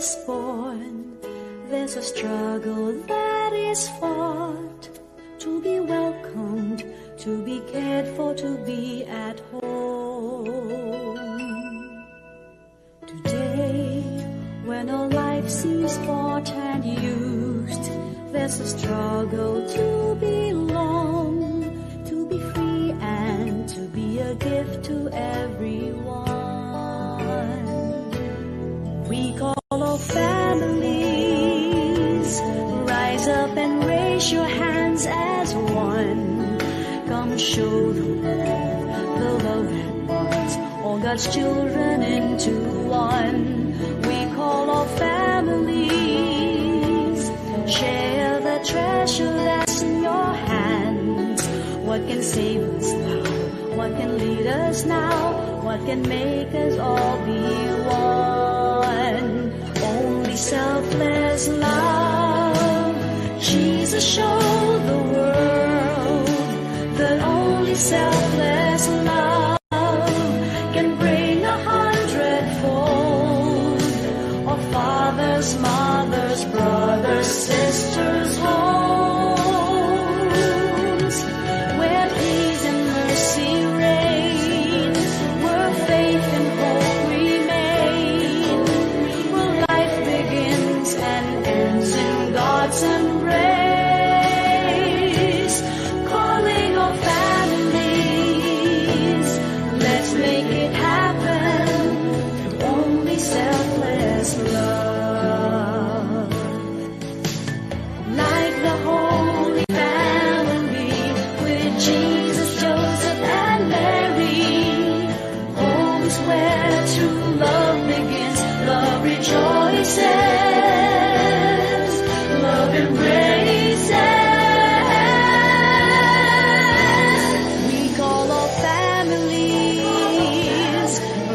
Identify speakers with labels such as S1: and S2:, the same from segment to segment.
S1: is born, there's a struggle that is fought, to be welcomed, to be cared for, to be at home. Today, when all life seems bought and used, there's a struggle to belong, to be free and to be a gift to everyone. We call all families, rise up and raise your hands as one. Come show the world the love that binds all God's children into one. We call all families, share the treasure that's in your hands. What can save us now? What can lead us now? What can make us all be one? Only selfless love. Jesus showed the world that only selfless love can bring 100-fold of fathers, mothers, brothers, sisters, homes, where peace and mercy reign, where faith and hope remain, where life begins and ends in God's embrace. Calling all families, let's make it happen through only selfless love. Like the Holy Family with Jesus, Joseph, and Mary, home is where true love begins. Love rejoices, love embraces. We call all families,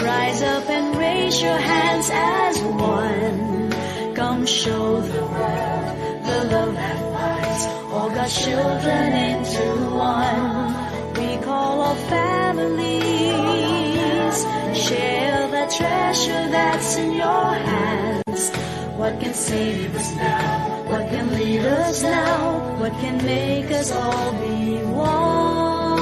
S1: rise up and raise your hands as one. Come show the world the love that binds all God's children into one. We call all families, share the treasure that's in your hands. What can save us now? What can lead us now? What can make us all be one?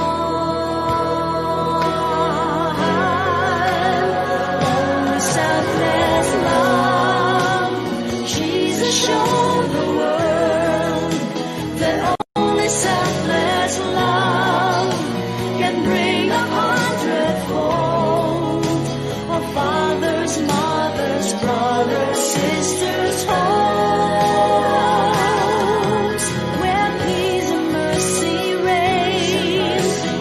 S1: Only selfless love. Jesus showed the world that only selfless love can bring 100-fold of fathers, mothers, brothers, sisters, homes, where peace and mercy reign,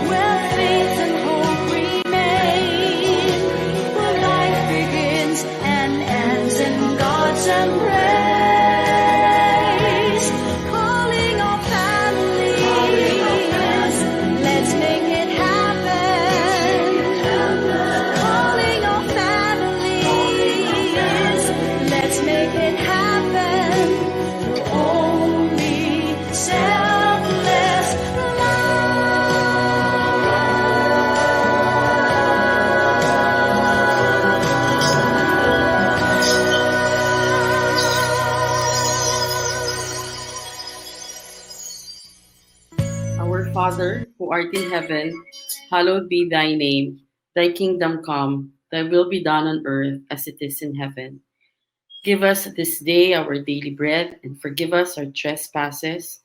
S1: where faith and hope remain, where life begins and ends in God's embrace. Calling all families, let's make it happen. Calling all families, let's make it happen through only selfless
S2: Our Father, who art in heaven, hallowed be thy name. Thy kingdom come, thy will be done on earth as it is in heaven. Give us this day our daily bread, and forgive us our trespasses,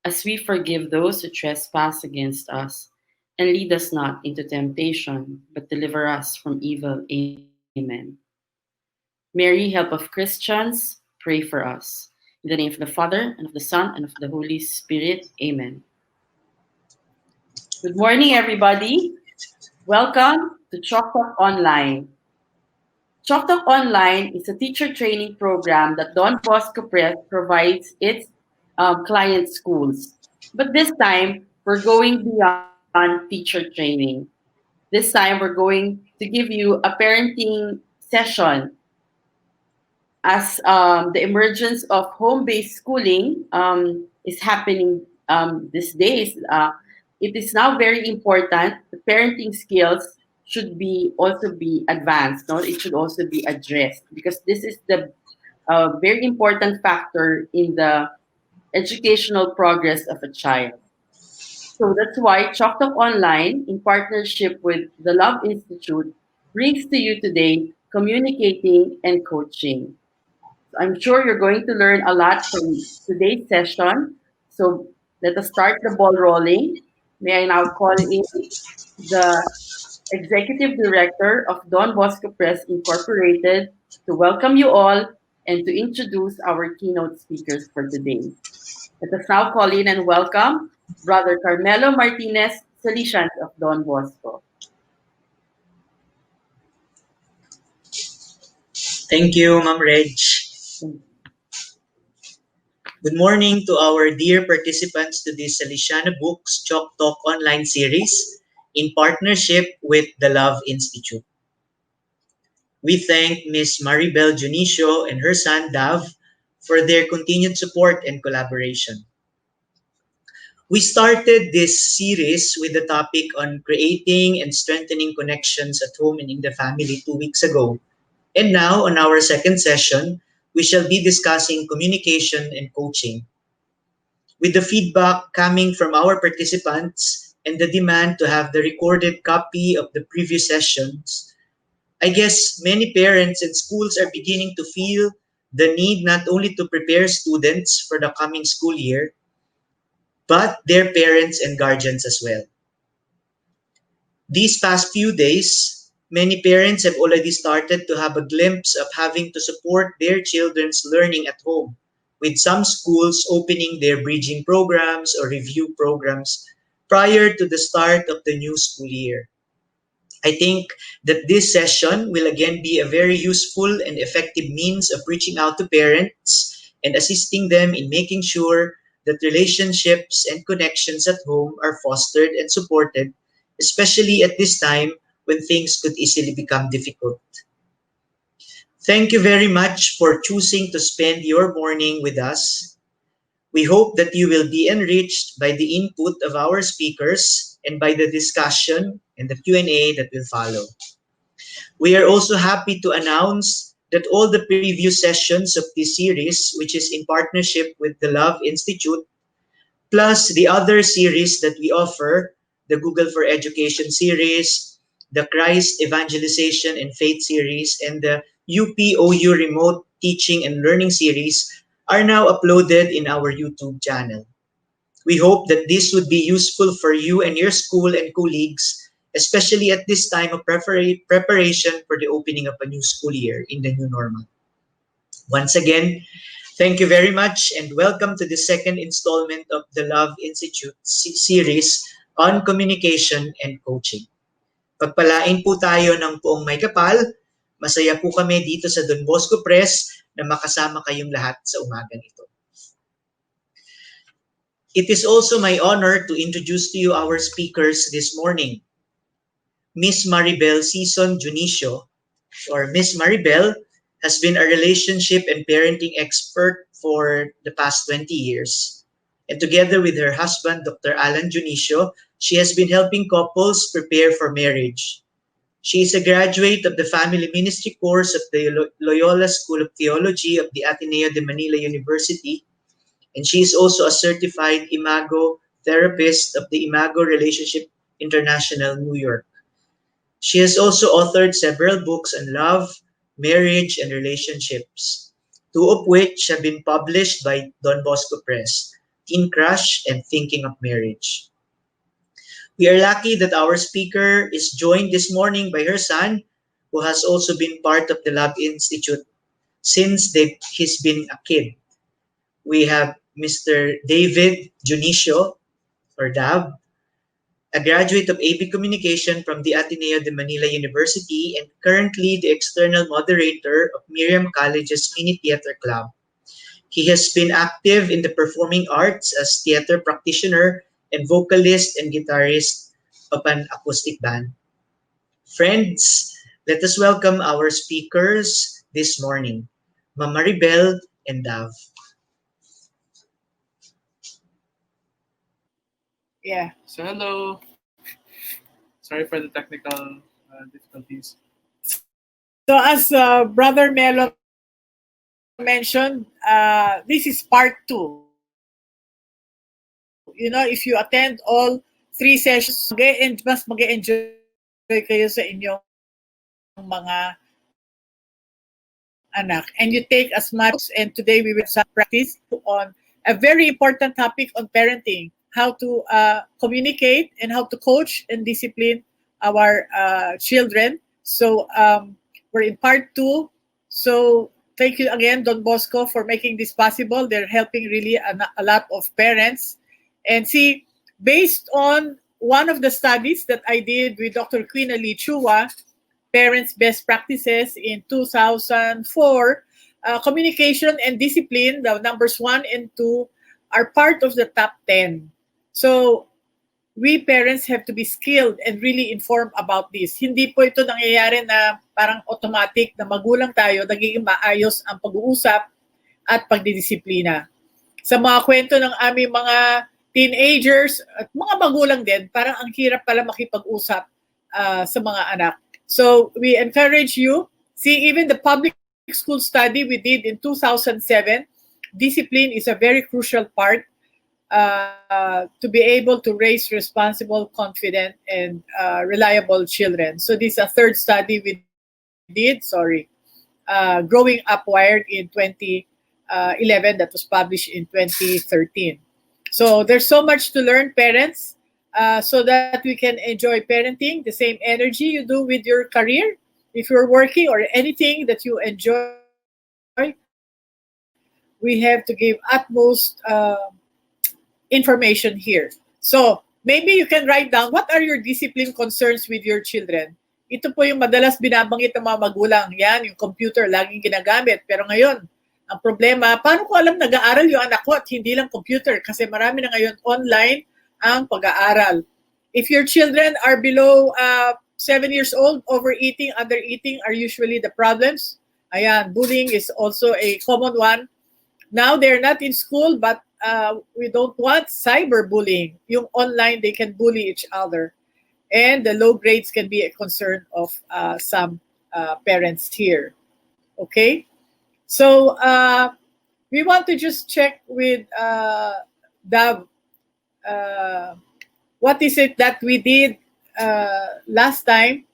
S2: as we forgive those who trespass against us. And lead us not into temptation, but deliver us from evil. Amen. Mary, help of Christians, pray for us. In the name of the Father, and of the Son, and of the Holy Spirit. Amen. Good morning, everybody. Welcome to Chalk Talk Online. Chalk Talk Online is a teacher training program that Don Bosco Press provides its client schools. But this time, we're going beyond teacher training. This time, we're going to give you a parenting session as the emergence of home-based schooling is happening these days. It is now very important. The parenting skills should be also be advanced. No, it should also be addressed because this is the a very important factor in the educational progress of a child. So that's why Chalk Talk Online, in partnership with the Love Institute, brings to you today communicating and coaching. I'm sure you're going to learn a lot from today's session. So let us start the ball rolling. May I now call in the Executive Director of Don Bosco Press Incorporated to welcome you all and to introduce our keynote speakers for today. Let us now call in and welcome Brother Carmelo Martinez, Salesian of Don Bosco.
S3: Thank you, Ma'am Reg. Good morning to our dear participants to this SalesianaBooks Chalk Talk online series in partnership with the Love Institute. We thank Ms. Maribel Junicio and her son Dav for their continued support and collaboration. We started this series with the topic on creating and strengthening connections at home and in the family 2 weeks ago. And now, on our second session, we shall be discussing communication and coaching. With the feedback coming from our participants and the demand to have the recorded copy of the previous sessions, I guess many parents and schools are beginning to feel the need not only to prepare students for the coming school year, but their parents and guardians as well. These past few days, many parents have already started to have a glimpse of having to support their children's learning at home, with some schools opening their bridging programs or review programs prior to the start of the new school year. I think that this session will again be a very useful and effective means of reaching out to parents and assisting them in making sure that relationships and connections at home are fostered and supported, especially at this time when things could easily become difficult. Thank you very much for choosing to spend your morning with us. We hope that you will be enriched by the input of our speakers and by the discussion and the Q&A that will follow. We are also happy to announce that all the previous sessions of this series, which is in partnership with the Love Institute, plus the other series that we offer, the Google for Education series, the Christ Evangelization and Faith series, and the UPOU Remote Teaching and Learning series, are now uploaded in our YouTube channel. We hope that this would be useful for you and your school and colleagues, especially at this time of preparation for the opening of a new school year in the new normal. Once again, thank you very much and welcome to the second installment of the Love Institute series on communication and coaching. Pagpalain po tayo ng poong may kapal. Masaya po kami dito sa Don Bosco Press na makasama kayong lahat sa umagang ito. It is also my honor to introduce to you our speakers this morning. Miss Maribel Season Junicio, or Miss Maribel, has been a relationship and parenting expert for the past 20 years. And together with her husband, Dr. Alan Junicio, she has been helping couples prepare for marriage. She is a graduate of the Family Ministry course of the Loyola School of Theology of the Ateneo de Manila University, and she is also a certified Imago therapist of the Imago Relationship International, New York. She has also authored several books on love, marriage, and relationships, two of which have been published by Don Bosco Press, Teen Crush and Thinking of Marriage. We are lucky that our speaker is joined this morning by her son, who has also been part of the Love Institute since he's been a kid. We have Mr. David Junicio, or Dav, a graduate of AB Communication from the Ateneo de Manila University and currently the external moderator of Miriam College's Mini Theater Club. He has been active in the performing arts as theater practitioner and vocalist and guitarist of an acoustic band. Friends, let us welcome our speakers this morning, Ma'am Maribel and Dav.
S4: Yeah, so hello. Sorry for the technical difficulties. So as Brother Melo
S5: mentioned, this is part 2. You know, if you attend all 3 sessions, mas mag-enjoy kayo sa inyong mga anak. And you take as much, and today we will practice on a very important topic on parenting, how to communicate and how to coach and discipline our children. So we're in part 2. So thank you again, Don Bosco, for making this possible. They're helping really a lot of parents. And see, based on one of the studies that I did with Dr. Queen Ali Chua, Parents' Best Practices in 2004, communication and discipline, the numbers 1 and 2, are part of the top 10. So we parents have to be skilled and really informed about this. Hindi po ito nangyayari na parang automatic na magulang tayo, nagiging maayos ang pag-uusap at pagdidisiplina. Sa mga kwento ng aming mga teenagers at mga magulang din, parang ang hirap pala makipag-usap sa mga anak. So we encourage you, see, even the public school study we did in 2007, discipline is a very crucial part to be able to raise responsible, confident, and reliable children. So this is a third study we did, Growing Up Wired in 2011 that was published in 2013. So there's so much to learn, parents, so that we can enjoy parenting, the same energy you do with your career, if you're working or anything that you enjoy. We have to give utmost information here. So maybe you can write down what are your discipline concerns with your children. Ito po yung madalas binabanggit ng mga magulang. Yan, yung computer, laging ginagamit. Pero ngayon, ang problema, paano ko alam nag-aaral yung anak ko at hindi lang computer? Kasi marami na ngayon online ang pag-aaral. If your children are below 7 years old, overeating, undereating are usually the problems. Ayan, bullying is also a common one. Now, they're not in school, but we don't want cyberbullying. Yung online, they can bully each other. And the low grades can be a concern of some parents here. Okay? So, we want to just check with Dav. What is it that we did last time?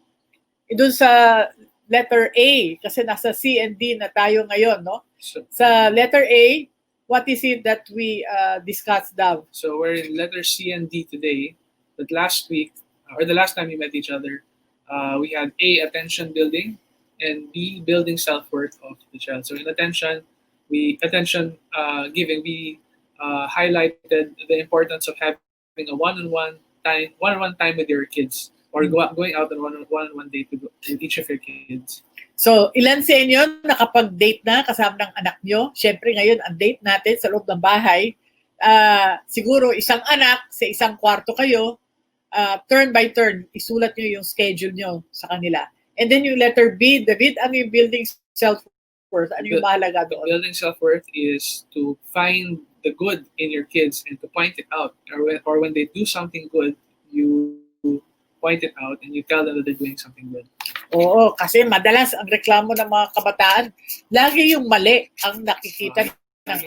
S5: Doon sa letter A, kasi nasa C and D na tayo ngayon, no? Sa letter A, what is it that we discussed, Dav?
S4: So we're in letter C and D today. But last week, or the last time we met each other, we had A, attention building, and B, building self-worth of the child. So in attention giving, we highlighted the importance of having a one-on-one time with your kids, or going out on one-on-one date with each of your kids.
S5: So, ilan sa inyo nakapag-date na kasama ng anak nyo? Siyempre ngayon, ang date natin sa loob ng bahay, siguro isang anak, sa isang kwarto kayo, turn by turn, isulat nyo yung schedule nyo sa kanila. And then yung letter B, David, ano yung building self-worth? Ano yung mahalaga doon?
S4: Building self-worth is to find the good in your kids and to point it out. Or when they do something good, you point it out and you tell them that they're doing something good.
S5: Oo, kasi madalas ang reklamo ng mga kabataan, lagi yung mali ang nakikita ng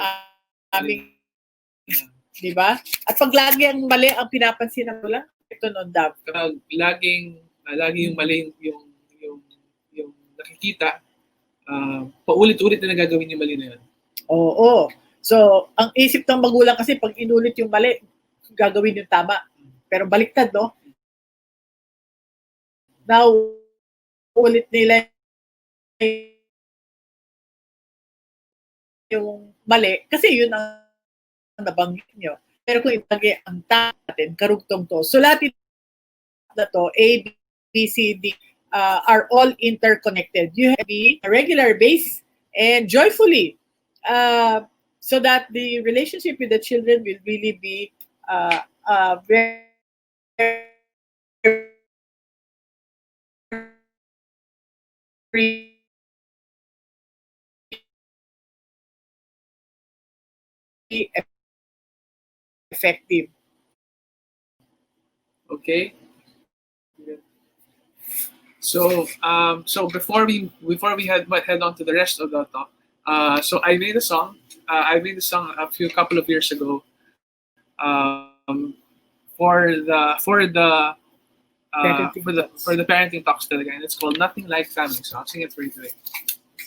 S5: aming, di ba? At pag lagi ang mali ang pinapansin ng mula, ito nun, Dav.
S4: Kapag lagi yung mali yung nakikita, paulit-ulit na nagagawin yung mali na yun.
S5: Oo. So, ang isip ng magulang kasi pag inulit yung mali, gagawin yung tama. Pero baliktad, no? Now, ulit nila yung mali kasi yun ang nabanggit nyo. Pero kung ibagay ang natin, karugtong to. So lahat na to, A, B, C, D, are all interconnected. You have to be a regular basis and joyfully so that the relationship with the children will really be very effective.
S4: Okay. So before we head on to the rest of the talk, So I made a song. I made a song a couple of years ago. For
S5: Parenting talks.
S4: the parenting talks talaga, and it's called Nothing Like Family. So I'll sing it for you today.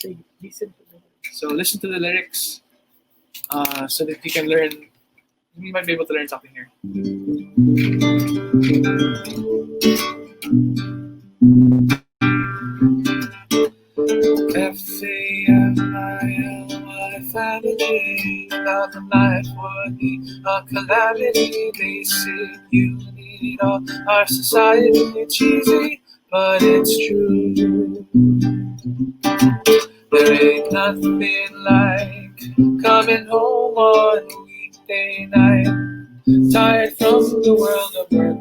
S5: So listen to me.
S4: So listen to the lyrics, so that you can learn. You might be able to learn something here. FAMILY family, love and life would be a calamity. They say you need all our society. It's easy, but it's true. There ain't nothing like coming home on a weekday night, tired from the world of work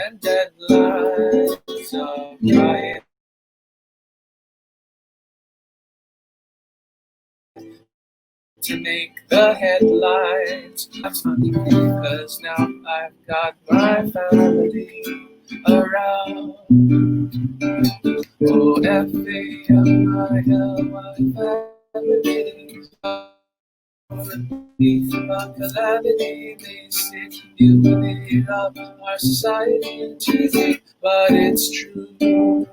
S4: and deadlines of trying to make the headlines. Cause now I've got my family around. Oh, FAMILY family. Calamity, they say you live up our society. It's easy, but it's true.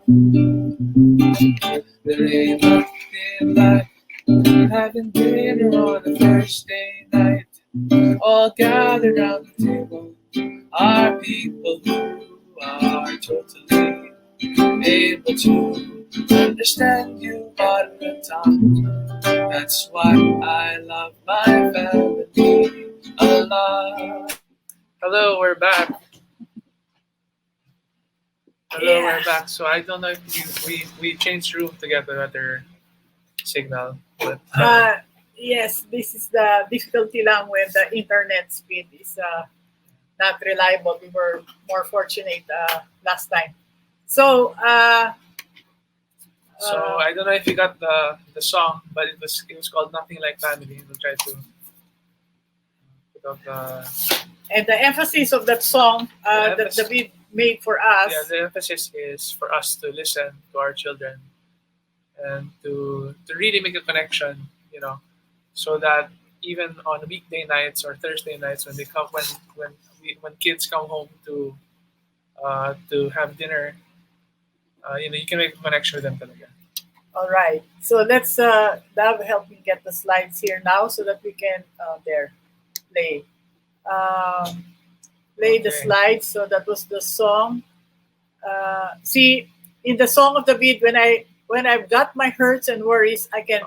S4: There ain't nothing like having dinner on a Thursday night, all gathered around the table. Are people who are totally able to understand you all the time. That's why I love my family a lot. Hello, we're back. Hello, we're back. So I don't know if we changed room to get another signal, but
S5: Yes, this is the difficulty lang when the internet speed is not reliable. We were more fortunate last time. So,
S4: so I don't know if you got the song, but it was called Nothing Like Family. We'll try to put out the
S5: and the emphasis of that song that
S4: emphasis-
S5: David made for us.
S4: yeah. The emphasis is for us to listen to our children and to really make a connection, so that even on weekday nights or Thursday nights when they come when kids come home to have dinner, you can make a connection with them talaga.
S5: All right. So let's Dav help me get the slides here now so that we can there play. Play the
S4: Okay.
S5: slides. So that was the song. See, in the song of David, when I've got my hurts and worries, I can.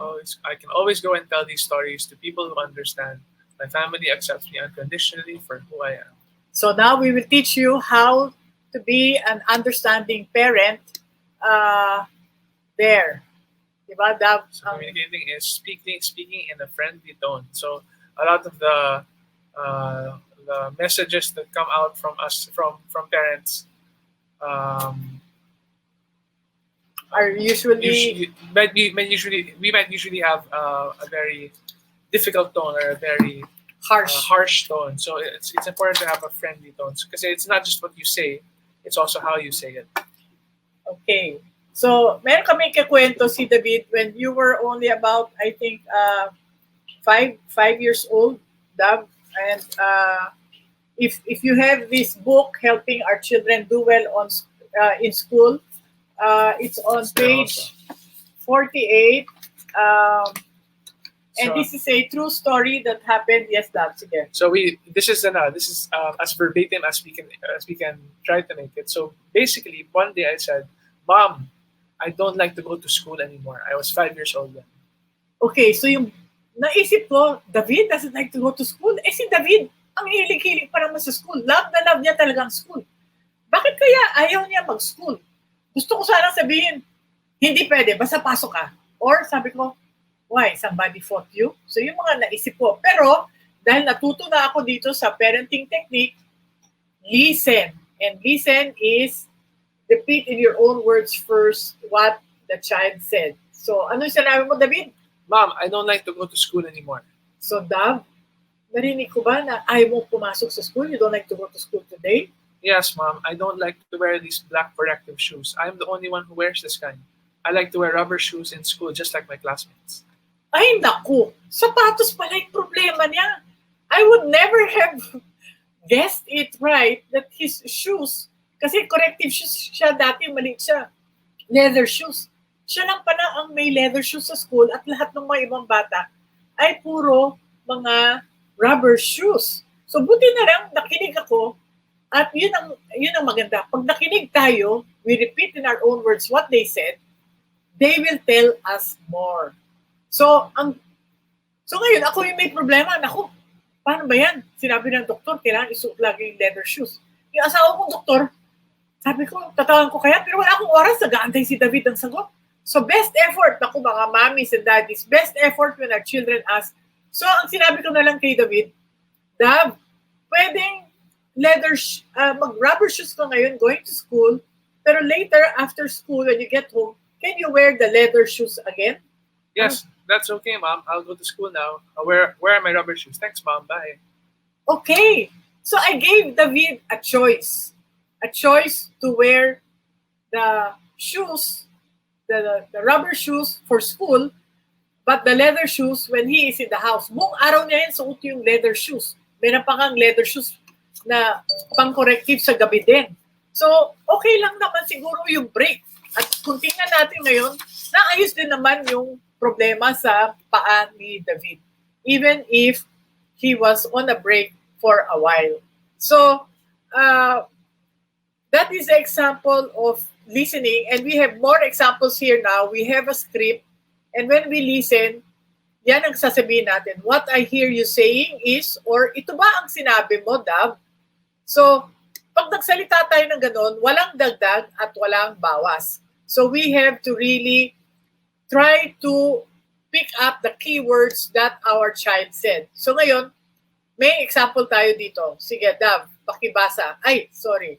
S4: I can always go and tell these stories to people who understand. My family accepts me unconditionally for who I am.
S5: So now we will teach you how to be an understanding parent. There, diba? Dav,
S4: So communicating is speaking in a friendly tone. So a lot of the messages that come out from us from parents
S5: are usually
S4: we might usually have a very difficult tone or a very
S5: harsh.
S4: harsh tone. So it's important to have a friendly tone because it's not just what you say; it's also how you say it.
S5: Okay. So, meron kami kakwento si David when you were only about, I think, 5 years old, Dav. And if you have this book, Helping Our Children Do Well in School, it's on page 48. And
S4: So-
S5: this is a true story that happened. Yes, Dav. Sige.
S4: So this is as verbatim as we can try to make it. So basically, one day I said, "Mom, I don't like to go to school anymore." I was 5 years old then.
S5: Okay, so yung naisip ko, David doesn't like to go to school. Eh si David, ang hilig-hilig pa naman sa school. Love na love niya talagang school. Bakit kaya ayaw niya mag-school? Gusto ko sanang sabihin, hindi pwede, basta pasok ka. Or sabi ko, why? Somebody fought you? So yung mga naisip ko. Pero dahil natuto na ako dito sa parenting technique, listen. And listen is repeat in your own words first what the child said. So ano yung sinabi mo, David?
S4: Mom, I don't like to go to school anymore.
S5: So, Dav, narinig ko ba na ayaw mo pumasok sa school? You don't like to go to school today?
S4: Yes, Mom, I don't like to wear these black protective shoes. I'm the only one who wears this kind. I like to wear rubber shoes in school just like my classmates.
S5: Ay, naku. Sapatos pala yung problema niya. I would never have guessed it right that his shoes, kasi corrective shoes siya dati, maliit siya. Leather shoes. Siya lang pala ang may leather shoes sa school at lahat ng mga ibang bata ay puro mga rubber shoes. So buti na lang nakinig ako at yun ang maganda. Pag nakinig tayo, we repeat in our own words what they said, they will tell us more. So ngayon ako yung may problema. Naku, paano ba yan? Sinabi ng doktor, kailangan isuot lagi yung leather shoes. Yung asawa kong doktor, sabi ko, tatawan ko kaya, pero wala akong oras, nag-aantay si David ang sagot. So best effort, naku mga mommies and daddies, best effort when our children ask. So ang sinabi ko na lang kay David, Dab, pwedeng mag-rubber shoes ka ngayon going to school, pero later after school when you get home, can you wear the leather shoes again?
S4: Yes, that's okay, Mom. I'll go to school now. Where are my rubber shoes? Thanks, Mom. Bye.
S5: Okay. So I gave David a choice to wear the shoes, the rubber shoes for school, but the leather shoes when he is in the house. Buong araw niya yan suot yung leather shoes. Meron pa kang leather shoes na pang-corrective sa gabi din. So, okay lang naman siguro yung break. At kung tingnan natin ngayon, naayos din naman yung problema sa paa ni David. Even if he was on a break for a while. So, that is the example of listening. And we have more examples here now. We have a script. And when we listen, yan ang sasabihin natin. What I hear you saying is, or ito ba ang sinabi mo, Dab? So, pag nagsalita tayo ng ganun, walang dagdag at walang bawas. So, we have to really try to pick up the keywords that our child said. So, ngayon, may example tayo dito. Sige, Dab, pakibasa. Ay, sorry.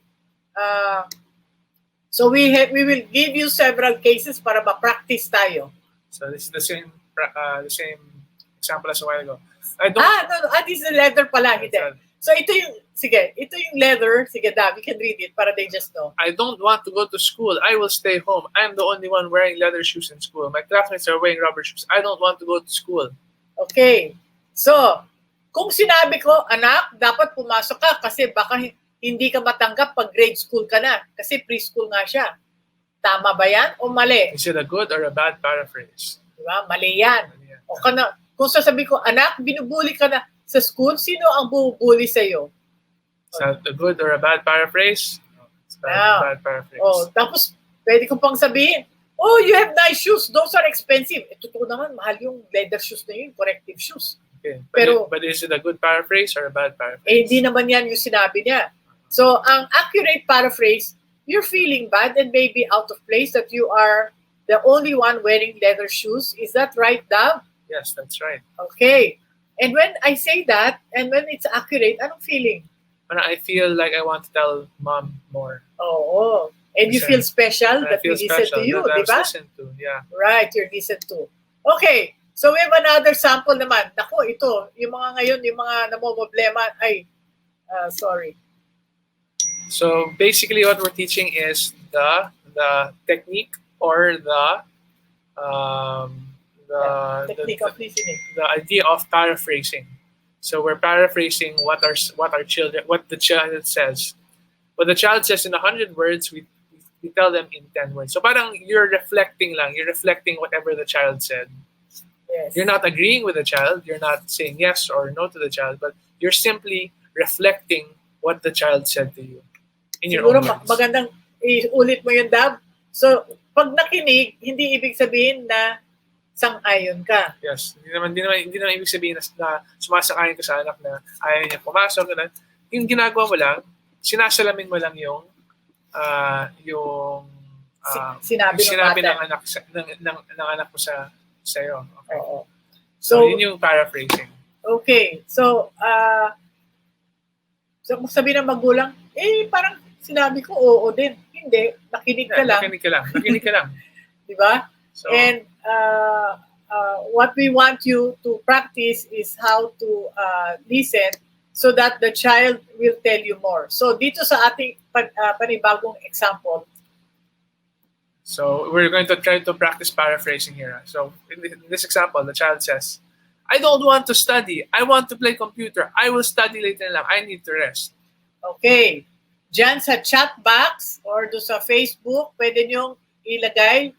S5: So, we will give you several cases para ma-practice tayo.
S4: So this is the same example as a while ago.
S5: This is the leather pala. So ito yung leather. Sige, Dab, you can read it para they just know.
S4: I don't want to go to school. I will stay home. I'm the only one wearing leather shoes in school. My classmates are wearing rubber shoes. I don't want to go to school.
S5: Okay. So, kung sinabi ko, anak, dapat pumasok ka kasi baka hindi ka matanggap pag grade school ka na kasi preschool nga siya. Tama ba yan o mali?
S4: Is it a good or a bad paraphrase?
S5: Diba? Mali yan. O kung sasabihin ko, anak, binubuli ka na sa school, sino ang bubuli sa'yo?
S4: Is that a good or a bad paraphrase? No, it's a bad paraphrase.
S5: Tapos, pwede ko pang sabihin, you have nice shoes. Those are expensive. Totoo naman, mahal yung leather shoes na yun, corrective shoes.
S4: Okay.
S5: Pero,
S4: but is it a good paraphrase or a bad paraphrase?
S5: Hindi naman yan yung sinabi niya. So, ang accurate paraphrase, you're feeling bad and maybe out of place that you are the only one wearing leather shoes. Is that right, Dab?
S4: Yes, that's right.
S5: Okay. And when I say that, and when it's accurate, anong feeling?
S4: I feel like I want to tell Mom more.
S5: Oh. And you feel special that we listen to you, di ba?
S4: Listened to, yeah.
S5: Right, you're listened to. Okay. So we have another sample naman. Naku, ito, yung mga ngayon, yung mga namomoblema, sorry.
S4: So basically, what we're teaching is the technique or the
S5: technique of listening.
S4: The idea of paraphrasing. So we're paraphrasing what the child says. What the child says in 100 words, we tell them in 10 words. So parang you're reflecting whatever the child said.
S5: Yes.
S4: You're not agreeing with the child. You're not saying yes or no to the child, but you're simply reflecting what the child said to you.
S5: Siguro magandang iulit mo yung Dab. So, pag nakinig, hindi ibig sabihin na sang-ayon ka.
S4: Yes. Hindi naman ibig sabihin na sumasang-ayon ka sa anak na ayaw niya pumasok. Yung ginagawa mo lang, sinasalamin mo lang yung
S5: sinabi
S4: ng anak mo sa iyo. Okay.
S5: Oo.
S4: So, yun yung paraphrasing.
S5: Okay. So, kung sabi ng magulang, parang sinabi ko, oo din. Hindi, nakinig ka lang.
S4: Nakinig ka lang.
S5: Diba?
S4: So,
S5: and what we want you to practice is how to listen so that the child will tell you more. So, dito sa ating panibagong example.
S4: So we're going to try to practice paraphrasing here. So in this example, the child says, I don't want to study. I want to play computer. I will study later lang. I need to rest.
S5: Okay. Diyan sa chat box or do sa Facebook, pwede niyong ilagay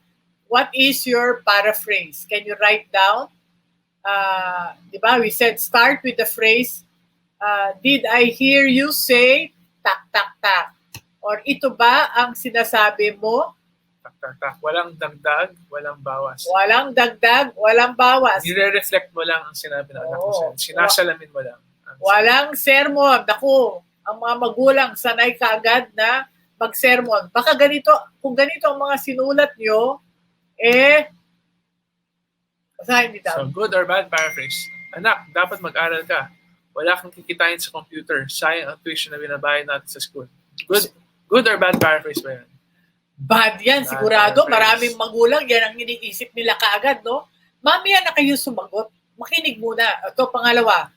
S5: what is your paraphrase. Can you write down? Di ba? We said start with the phrase, did I hear you say tak tak tak? Or ito ba ang sinasabi mo?
S4: Tak, tak, tak. Walang dagdag, walang bawas.
S5: Walang dagdag, walang bawas.
S4: Nire-reflect mo lang ang sinabi ng anak mo sa'yo. Sinasalamin mo lang.
S5: Walang sermon. Naku, ang mga magulang sanay kaagad na mag-sermon. Baka ganito, kung ganito ang mga sinulat nyo, basahin niyo daw.
S4: So, good or bad paraphrase. Anak, dapat mag-aral ka. Wala kang kikitain sa computer. Sayang ang tuition na binabayad natin sa school. Good or bad paraphrase ba yan?
S5: Bad yan, sigurado. Maraming magulang, yan ang iniisip nila kaagad, no? Mamaya na kayo sumagot. Makinig muna. Ito, pangalawa.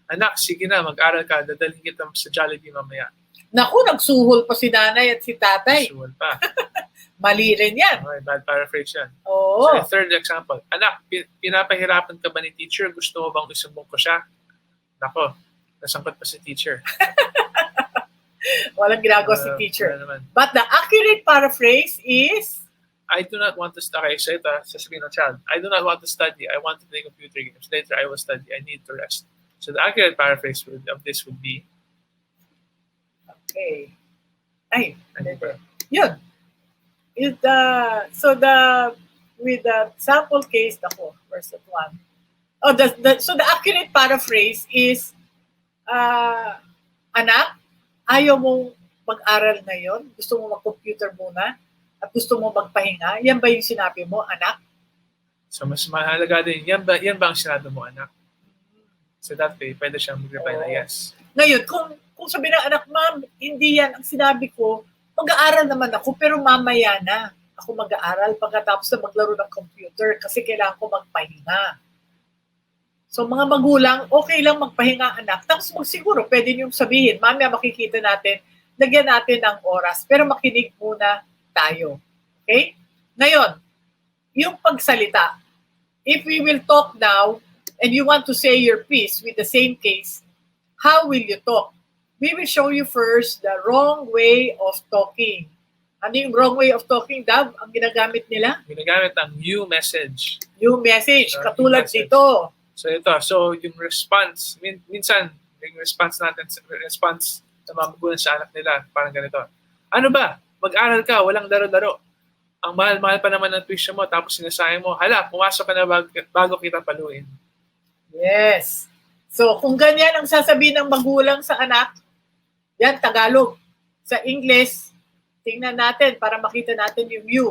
S4: Anak, sige na, mag-aral ka. Dadalhin kita sa Jollibee mamaya.
S5: Naku, nagsuhol pa si nanay at si tatay.
S4: Nagsuhol pa.
S5: Mali rin yan.
S4: Okay, bad paraphrase yan.
S5: Oo.
S4: So, third example. Anak, pinapahirapan ka ba ni teacher? Gusto mo bang isumbong ko siya? Nako, nasangkot pa si teacher.
S5: Walang ginagawa si teacher. But the accurate paraphrase is,
S4: I do not want to study. So ito, sasabihin ng child, I do not want to study. I want to play computer games. Later, I will study. I need to rest. So the accurate paraphrase of this would be,
S5: okay. Ay, yun. With the sample case, where's that one? Oh, so the accurate paraphrase is, anak, ayaw mong mag-aral ngayon? Gusto mo mag-computer muna? At gusto mo magpahinga? Yan ba yung sinabi mo, anak?
S4: So mas mahalaga din, yan ba ang sinabi mo, anak? So that way, pwede siyang mag-reply na yes.
S5: Ngayon, kung sabi ng anak, ma'am, hindi yan ang sinabi ko, mag-aaral naman ako, pero mamaya na ako mag-aaral pagkatapos na maglaro ng computer kasi kailangan ko magpahinga. So mga magulang, okay lang magpahinga anak. Tapos siguro, pwede niyong sabihin, mamaya makikita natin, lagyan natin ng oras, pero makinig muna tayo. Okay? Ngayon, yung pagsalita, if we will talk now, and you want to say your piece with the same case, how will you talk? We will show you first the wrong way of talking. Ano yung wrong way of talking, Dab? Ang ginagamit nila?
S4: Ginagamit ang you message.
S5: You message, katulad dito.
S4: So ito, so yung response, minsan, yung response natin, response sa mga magulang sa anak nila, parang ganito. Ano ba? Mag-aral ka, walang laro-laro. Ang mahal-mahal pa naman ng tuition mo, tapos sinasayang mo, hala, pumasok ka na bago kita paluin.
S5: Yes. So kung ganyan ang sasabihin ng magulang sa anak, yan, Tagalog. Sa English, tingnan natin para makita natin yung you.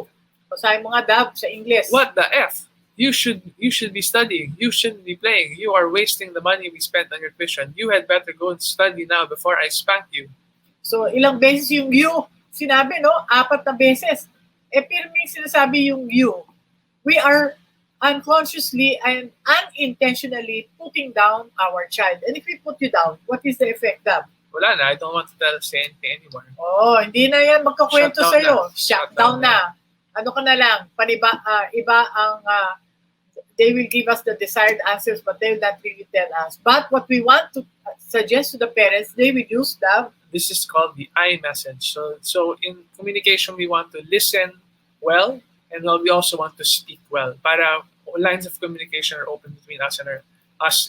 S5: Basahin mo nga, Dab, sa English.
S4: What the F? You should be studying. You shouldn't be playing. You are wasting the money we spent on your tuition. You had better go and study now before I spank you. So,
S5: ilang beses yung you? Sinabi, no? 4 na beses. Pero may sinasabi yung you. We are unconsciously and unintentionally putting down our child. And if we put you down, what is the effect, Dab?
S4: Wala na. I don't want to say anything anymore.
S5: Oh, hindi na yan magkakwento sa'yo. Shut down na. Ano ka na lang, iba ang, they will give us the desired answers, but they will not really tell us. But what we want to suggest to the parents, they will use that.
S4: This is called the I message. So in communication, we want to listen well, and we also want to speak well. Para lines of communication are open between us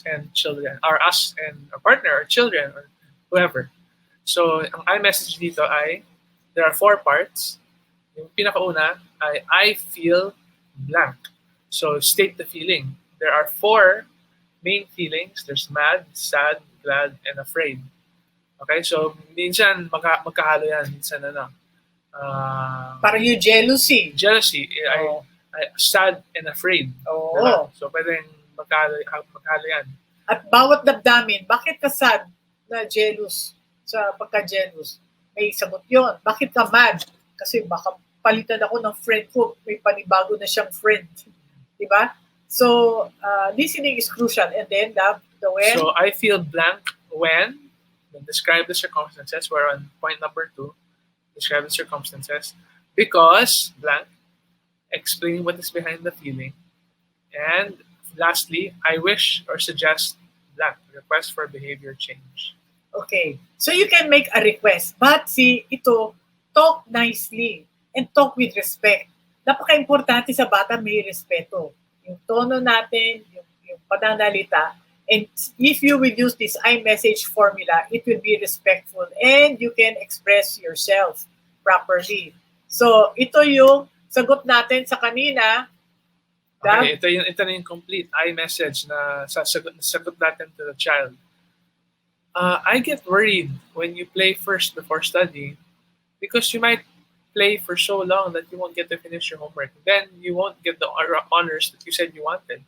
S4: and children, or us and our partner, or children, or whoever. So, ang I message dito ay, there are 4 parts. Yung pinakauna ay, I feel blank. So, state the feeling. There are 4 main feelings. There's mad, sad, glad, and afraid. Okay? So, minsan magkahalo yan. Minsan
S5: parang yung jealousy.
S4: Jealousy. Ay sad and afraid.
S5: Oo.
S4: Diba? So, pwedeng magkahalo yan.
S5: At bawat damdamin, bakit ka sad na jealous? Sa pagka-jealous, may sagot yun. Bakit ka mad? Kasi baka palitan ako ng friend ko, may panibago na siyang friend. Diba? So, listening is crucial. And then, the when?
S4: So, I feel blank when, describe the circumstances. We're on point number 2. Describe the circumstances. Because blank, explaining what is behind the feeling. And lastly, I wish or suggest blank, request for behavior change.
S5: Okay. So you can make a request. But see, ito, talk nicely and talk with respect. Napaka-importante sa bata may respeto. Yung tono natin, yung pananalita. And if you will use this iMessage formula, it will be respectful and you can express yourself properly. So, ito yung sagot natin sa kanina.
S4: Okay, ito na yung complete iMessage na sagot natin to the child. I get worried when you play first before studying because you might play for so long that you won't get to finish your homework. Then you won't get the honors that you said you wanted.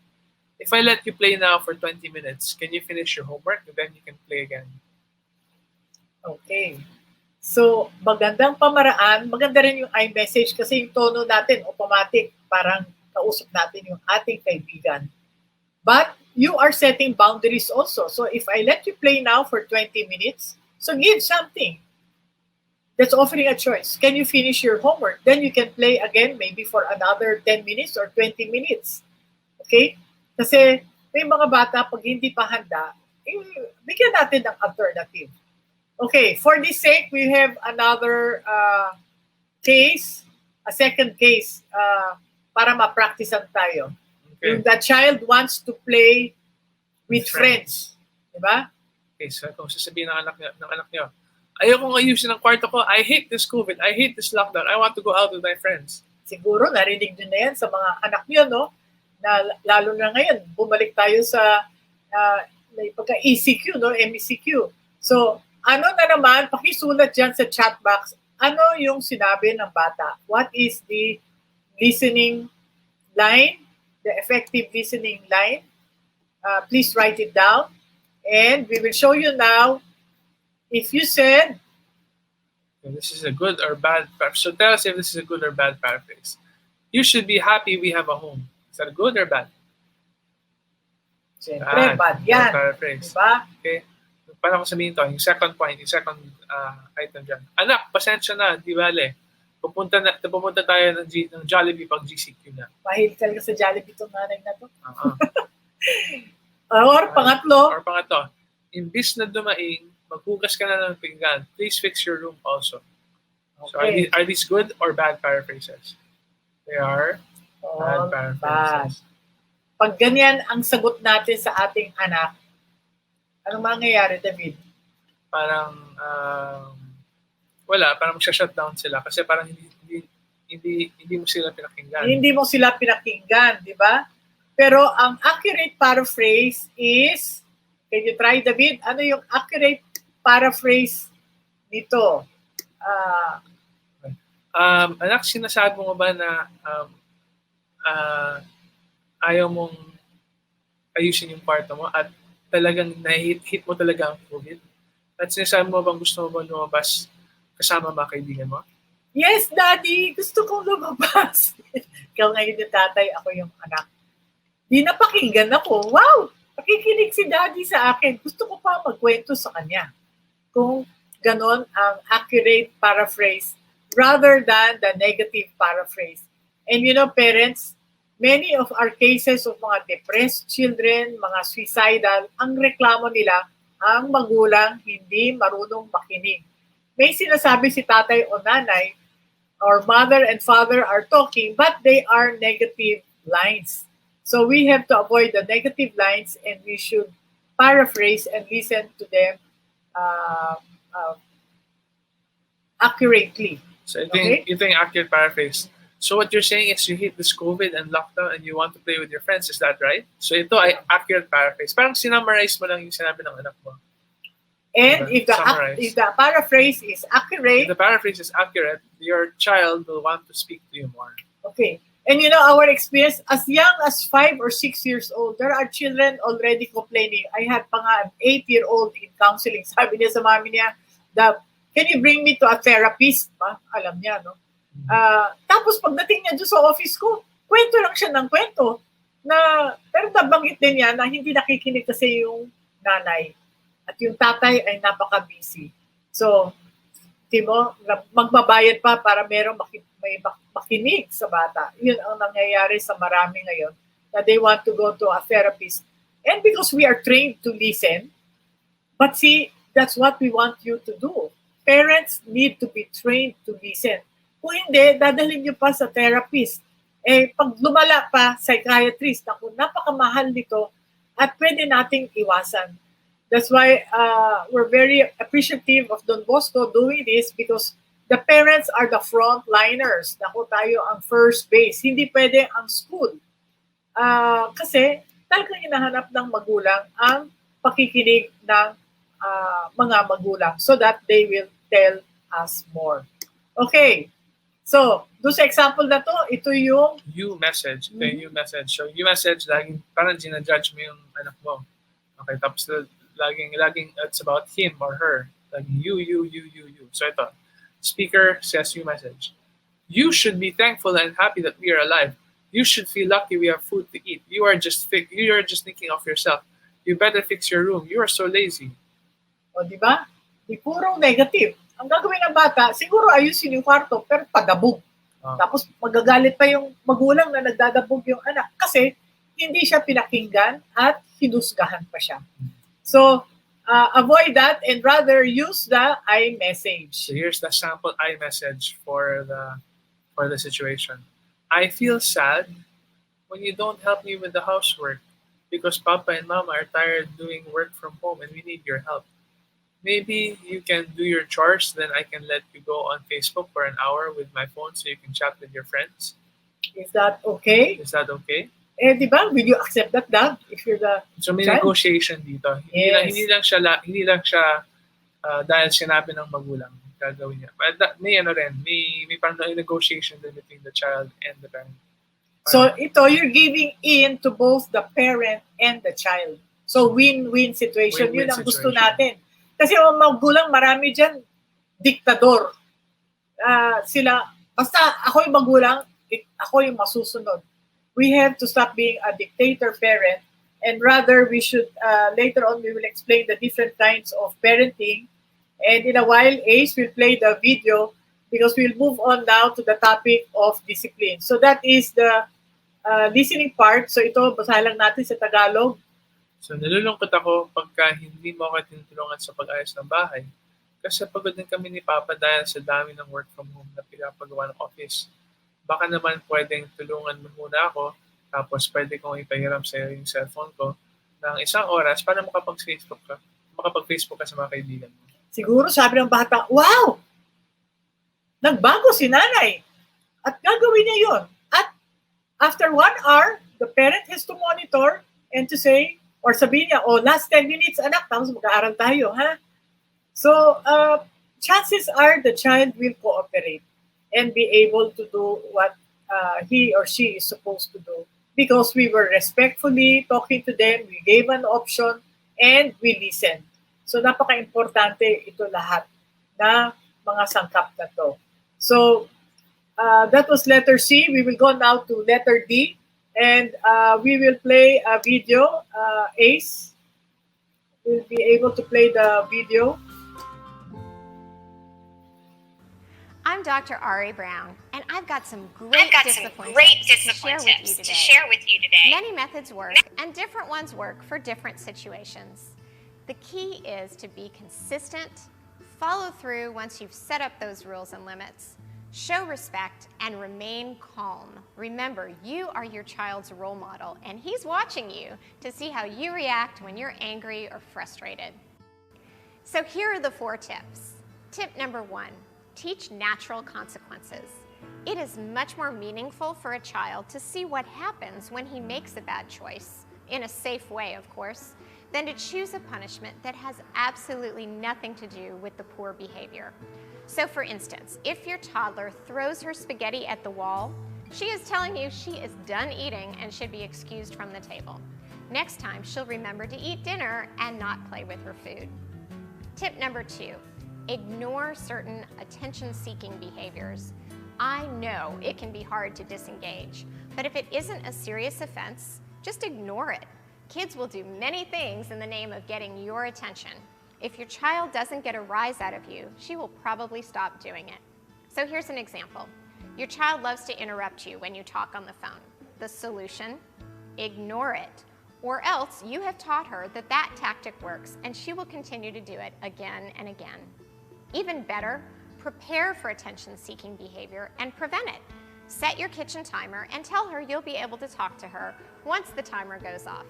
S4: If I let you play now for 20 minutes, can you finish your homework? And then you can play again.
S5: Okay. So, magandang pamaraan. Maganda rin yung iMessage kasi yung tono natin, automatic. Parang kausap natin yung ating kaibigan. But you are setting boundaries also. So, if I let you play now for 20 minutes, so give something. That's offering a choice. Can you finish your homework? Then you can play again maybe for another 10 minutes or 20 minutes. Okay? Kasi may mga bata, pag hindi pa handa, bigyan natin ng alternative. Okay, for this sake, we have another case, a second case, para ma-practicean tayo.
S4: Okay.
S5: Yung the child wants to play with friends. Diba?
S4: Okay, so kung sasabihin ng anak niyo, ayokong ayusin ang kwarto ko, I hate this COVID, I hate this lockdown, I want to go out with my friends.
S5: Siguro, narinig nyo na yan sa mga anak niyo, no? Na lalo na ngayon, bumalik tayo sa pagka-ECQ, no? MECQ. So, ano na naman, pakisulat dyan sa chat box, ano yung sinabi ng bata? What is the listening line, the effective listening line? Please write it down. And we will show you now if you said,
S4: this is a good or bad paraphrase. So tell us if this is a good or bad paraphrase. You should be happy we have a home. Is that good or bad?
S5: siyempre, bad yan.
S4: Paraphrase.
S5: Diba?
S4: Okay. Paano ko sabihin to? Yung second point, yung second item dyan. Anak, pasensya na, di bale. Pupunta tayo ng Jollibee pag GCQ na.
S5: Mahilig ka sa Jollibee itong nanay na to. Or pangatlo,
S4: imbis na dumaing, maghugas ka na ng pinggan, please fix your room also. So
S5: Okay.
S4: are these good or bad paraphrases? They are
S5: All
S4: bad
S5: bad.
S4: paraphrases.
S5: Pag ganyan ang sagot natin sa ating anak, anong mangyayari, David?
S4: Parang wala, parang magsha-shutdown sila kasi parang hindi mo sila pinakinggan.
S5: Hindi mo sila pinakinggan, di ba? Pero ang accurate paraphrase is, can you try, David? Ano yung accurate paraphrase nito?
S4: Anak, sinasabi mo ba na ayaw mong ayusin yung kwarto mo at talagang na-hit mo talaga ang COVID? At sinasabi mo bang gusto mo ba lumabas kasama mga kaibigan mo?
S5: Yes, Daddy! Gusto kong lumabas. Ikaw ngayon yung tatay, ako yung anak. Di napakinggan ako. Wow! Pakikinig si Daddy sa akin. Gusto ko pa magkwento sa kanya. Kung ganon ang accurate paraphrase rather than the negative paraphrase. And you know, parents, many of our cases of mga depressed children, mga suicidal, ang reklamo nila, ang magulang hindi marunong makinig. May sinasabi si tatay o nanay, or mother and father are talking, but they are negative lines. So we have to avoid the negative lines and we should paraphrase and listen to them accurately.
S4: So ito yung accurate paraphrase. So what you're saying is you hate this COVID and lockdown and you want to play with your friends. Is that right? So ito ay accurate paraphrase. Parang sinummarize mo lang yung sinabi ng anak mo.
S5: And if the paraphrase is accurate,
S4: if the paraphrase is accurate, your child will want to speak to you more.
S5: Okay. And you know, our experience, as young as 5 or 6 years old, there are children already complaining. I had pa nga an 8-year-old in counseling. Sabi niya sa mami niya, can you bring me to a therapist? Alam niya, no? Tapos pagdating niya doon sa office ko, kwento lang siya ng kwento. Pero nabanggit din niya na hindi nakikinig kasi yung nanay. At yung tatay ay napaka-busy. So, magbabayad pa para merong may makinig sa bata. Yun ang nangyayari sa marami ngayon, that they want to go to a therapist. And because we are trained to listen, but see, that's what we want you to do. Parents need to be trained to listen. Kung hindi, dadalhin nyo pa sa therapist. Pag lumala pa, psychiatrist, ako, napakamahal nito at pwede nating iwasan. That's why we're very appreciative of Don Bosco doing this, because the parents are the frontliners. Naku, tayo ang first base. Hindi pwede ang school. Kasi talagang hinahanap ng magulang ang pakikinig ng mga magulang so that they will tell us more. Okay. So, doon sa example na to, ito yung
S4: You message. Ito yung you message. So, you message, laging parang ginajudge mo yung anak mo. Okay, tapos laging it's about him or her. Laging you. So, ito. Speaker says you message. You should be thankful and happy that we are alive. You should feel lucky we have food to eat. You are just thinking of yourself. You better fix your room. You are so lazy.
S5: O, di ba? Di puro negative. Ang gagawin ng bata, siguro ayusin yung kwarto, pero padabog. Tapos magagalit pa yung magulang na nagdadabog yung anak kasi hindi siya pinakinggan at hinusgahan pa siya. So, avoid that and rather use the iMessage.
S4: So here's the sample iMessage for the situation. I feel sad when you don't help me with the housework because Papa and Mama are tired doing work from home and we need your help. Maybe you can do your chores, then I can let you go on Facebook for an hour with my phone so you can chat with your friends.
S5: Is that okay?
S4: Is that okay?
S5: Di ba? Will you accept that, Dad? If you're the
S4: So may
S5: child?
S4: negotiation dito.
S5: Yes.
S4: Hindi lang siya dahil sinabi ng magulang gagawin niya. But may parang negotiation din between the child and the parent.
S5: So ito, you're giving in to both the parent and the child. So win-win situation.
S4: Win-win
S5: Yun ang gusto
S4: situation.
S5: natin. Kasi ang magulang, marami dyan, diktador. Sila, basta ako yung magulang, ako yung masusunod. We have to stop being a dictator parent, and rather we should, later on we will explain the different kinds of parenting, and in a while Ace will play the video because we'll move on now to the topic of discipline. So that is the listening part. So ito, basahin lang natin sa Tagalog.
S4: So nalulungkot ako pagka hindi mo ako tinutulungan sa pag-ayos ng bahay. Kasi pagod din kami ni Papa dahil sa dami ng work from home na pinapagawa ng office. Baka naman pwedeng tulungan mo muna ako, tapos pwede kong ipahiram sa iyo yung cellphone ko ng 1 oras para makapag-Facebook ka sa mga kaibigan mo.
S5: Siguro sabi ng bata, wow! Nagbago si nanay. At gagawin niya yun. At after 1 hour, the parent has to monitor and to say, or sabihin niya, last 10 minutes, anak, tapos mag-aaral tayo, ha? So, chances are the child will cooperate and be able to do what he or she is supposed to do because we were respectfully talking to them, we gave an option, and we listened. So, napaka-importante ito lahat na mga sangkap na to. So, that was letter C. We will go now to letter D. And we will play a video. Ace will be able to play the video.
S6: I'm Dr. Ari Brown, and I've got some great discipline tips to share with you today. Many methods work, and different ones work for different situations. The key is to be consistent, follow through once you've set up those rules and limits, show respect, and remain calm. Remember, you are your child's role model, and he's watching you to see how you react when you're angry or frustrated. So here are the 4 tips. Tip number 1, teach natural consequences. It is much more meaningful for a child to see what happens when he makes a bad choice, in a safe way, of course, than to choose a punishment that has absolutely nothing to do with the poor behavior. So for instance, if your toddler throws her spaghetti at the wall, she is telling you she is done eating and should be excused from the table. Next time, she'll remember to eat dinner and not play with her food. Tip number 2, ignore certain attention-seeking behaviors. I know it can be hard to disengage, but if it isn't a serious offense, just ignore it. Kids will do many things in the name of getting your attention. If your child doesn't get a rise out of you, she will probably stop doing it. So here's an example. Your child loves to interrupt you when you talk on the phone. The solution? Ignore it. Or else you have taught her that that tactic works and she will continue to do it again and again. Even better, prepare for attention-seeking behavior and prevent it. Set your kitchen timer and tell her you'll be able to talk to her once the timer goes off.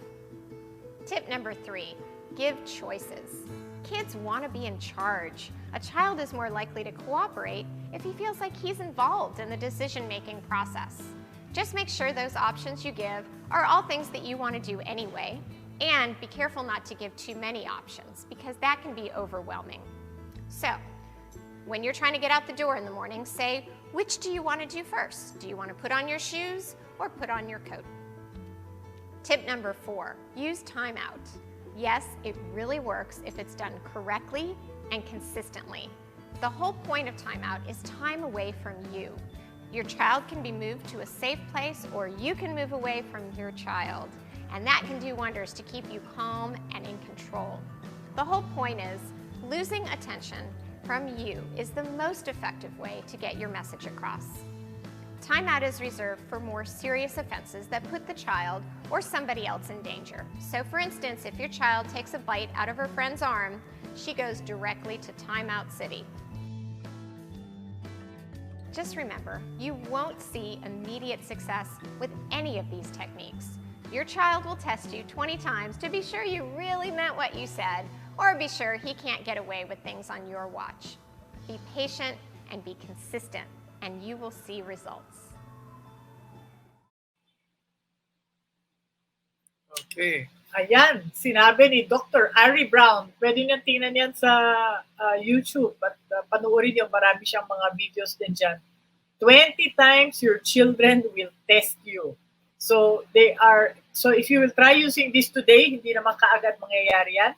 S6: Tip number 3, give choices. Kids want to be in charge. A child is more likely to cooperate if he feels like he's involved in the decision-making process. Just make sure those options you give are all things that you want to do anyway, and be careful not to give too many options because that can be overwhelming. So, when you're trying to get out the door in the morning, say, which do you want to do first? Do you want to put on your shoes or put on your coat? Tip number 4, use timeout. Yes, it really works if it's done correctly and consistently. The whole point of timeout is time away from you. Your child can be moved to a safe place or you can move away from your child. And that can do wonders to keep you calm and in control. The whole point is losing attention from you is the most effective way to get your message across. Timeout is reserved for more serious offenses that put the child or somebody else in danger. So for instance, if your child takes a bite out of her friend's arm, she goes directly to timeout city. Just remember, you won't see immediate success with any of these techniques. Your child will test you 20 times to be sure you really meant what you said, or be sure he can't get away with things on your watch. Be patient and be consistent, and you will see results.
S4: Okay.
S5: Ayan, sinabi ni Dr. Ari Brown. Pwede niyang tingnan yan sa YouTube at panoorin niyo, marami siyang mga videos din dyan. 20 times your children will test you. So if you will try using this today, hindi naman kaagad mangyayari yan.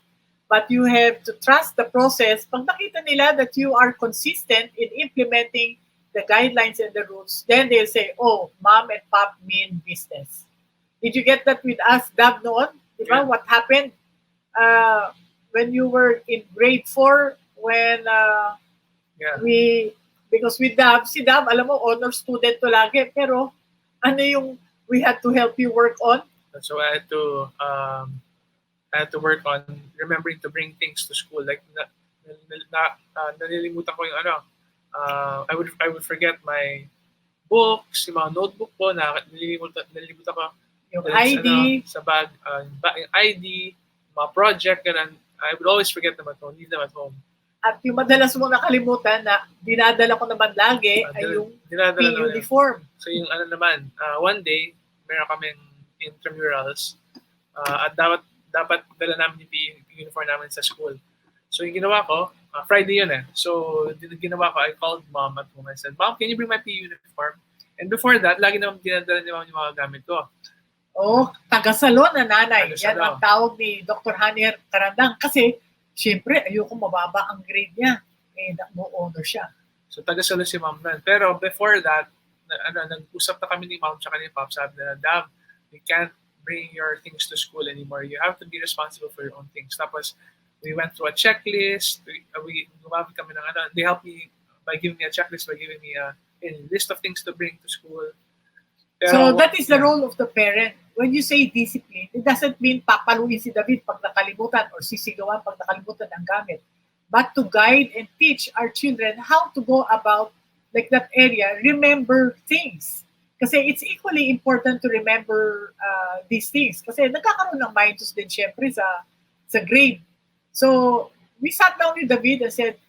S5: But you have to trust the process. Pag nakita nila that you are consistent in implementing the guidelines and the rules, then they'll say, oh, mom and pop mean business. Did you get that with us, Dab, noon? Diba?
S4: Yeah.
S5: What happened when you were in grade 4 when because with Dab, si Dab, alam mo, honor student to lagi. Pero ano yung we had to help you work on?
S4: So I had to work on remembering to bring things to school. Like nalilimutan ko yung I would forget my books, yung mga notebook ko, nalilimutan ko
S5: Yung ID.
S4: Sa bag, yung ID, mga project, ganun. I would always forget them at home, leave them at home.
S5: At yung madalas mong nakalimutan na dinadala ko naman lagi ay yung uniform.
S4: So yung naman, one day, meron kaming intramurals at dapat dala namin yung uniform namin sa school. So yung ginawa ko, Friday yun eh. So ginawa ko, I called mom at home. I said, Mom, can you bring my PE uniform? And before that, lagi naman dinadala ni mom yung mga gamit ko.
S5: Oh, taga-salon na nanay.
S4: Taga-salon.
S5: Yan ang tawag ni Dr. Hanier Karandang. Kasi, syempre, ayoko mababa ang grade niya. Eh, mo-honor siya.
S4: So, taga-salon si mom nun. Pero before that, nag-usap na kami ni mom tsaka ni pop. Sabi na, Dab, you can't bring your things to school anymore. You have to be responsible for your own things. Tapos, we went through a checklist. Gumamit kami ng they helped me by giving me a checklist, by giving me a list of things to bring to school.
S5: So that is the role of the parent. When you say discipline, it doesn't mean papaluin si David pag nakalimutan or sisigawan pag nakalimutan ang gamit. But to guide and teach our children how to go about like that area, remember things. Kasi it's equally important to remember these things. Kasi nagkakaroon ng minus din syempre sa grade. So we sat down with David and said,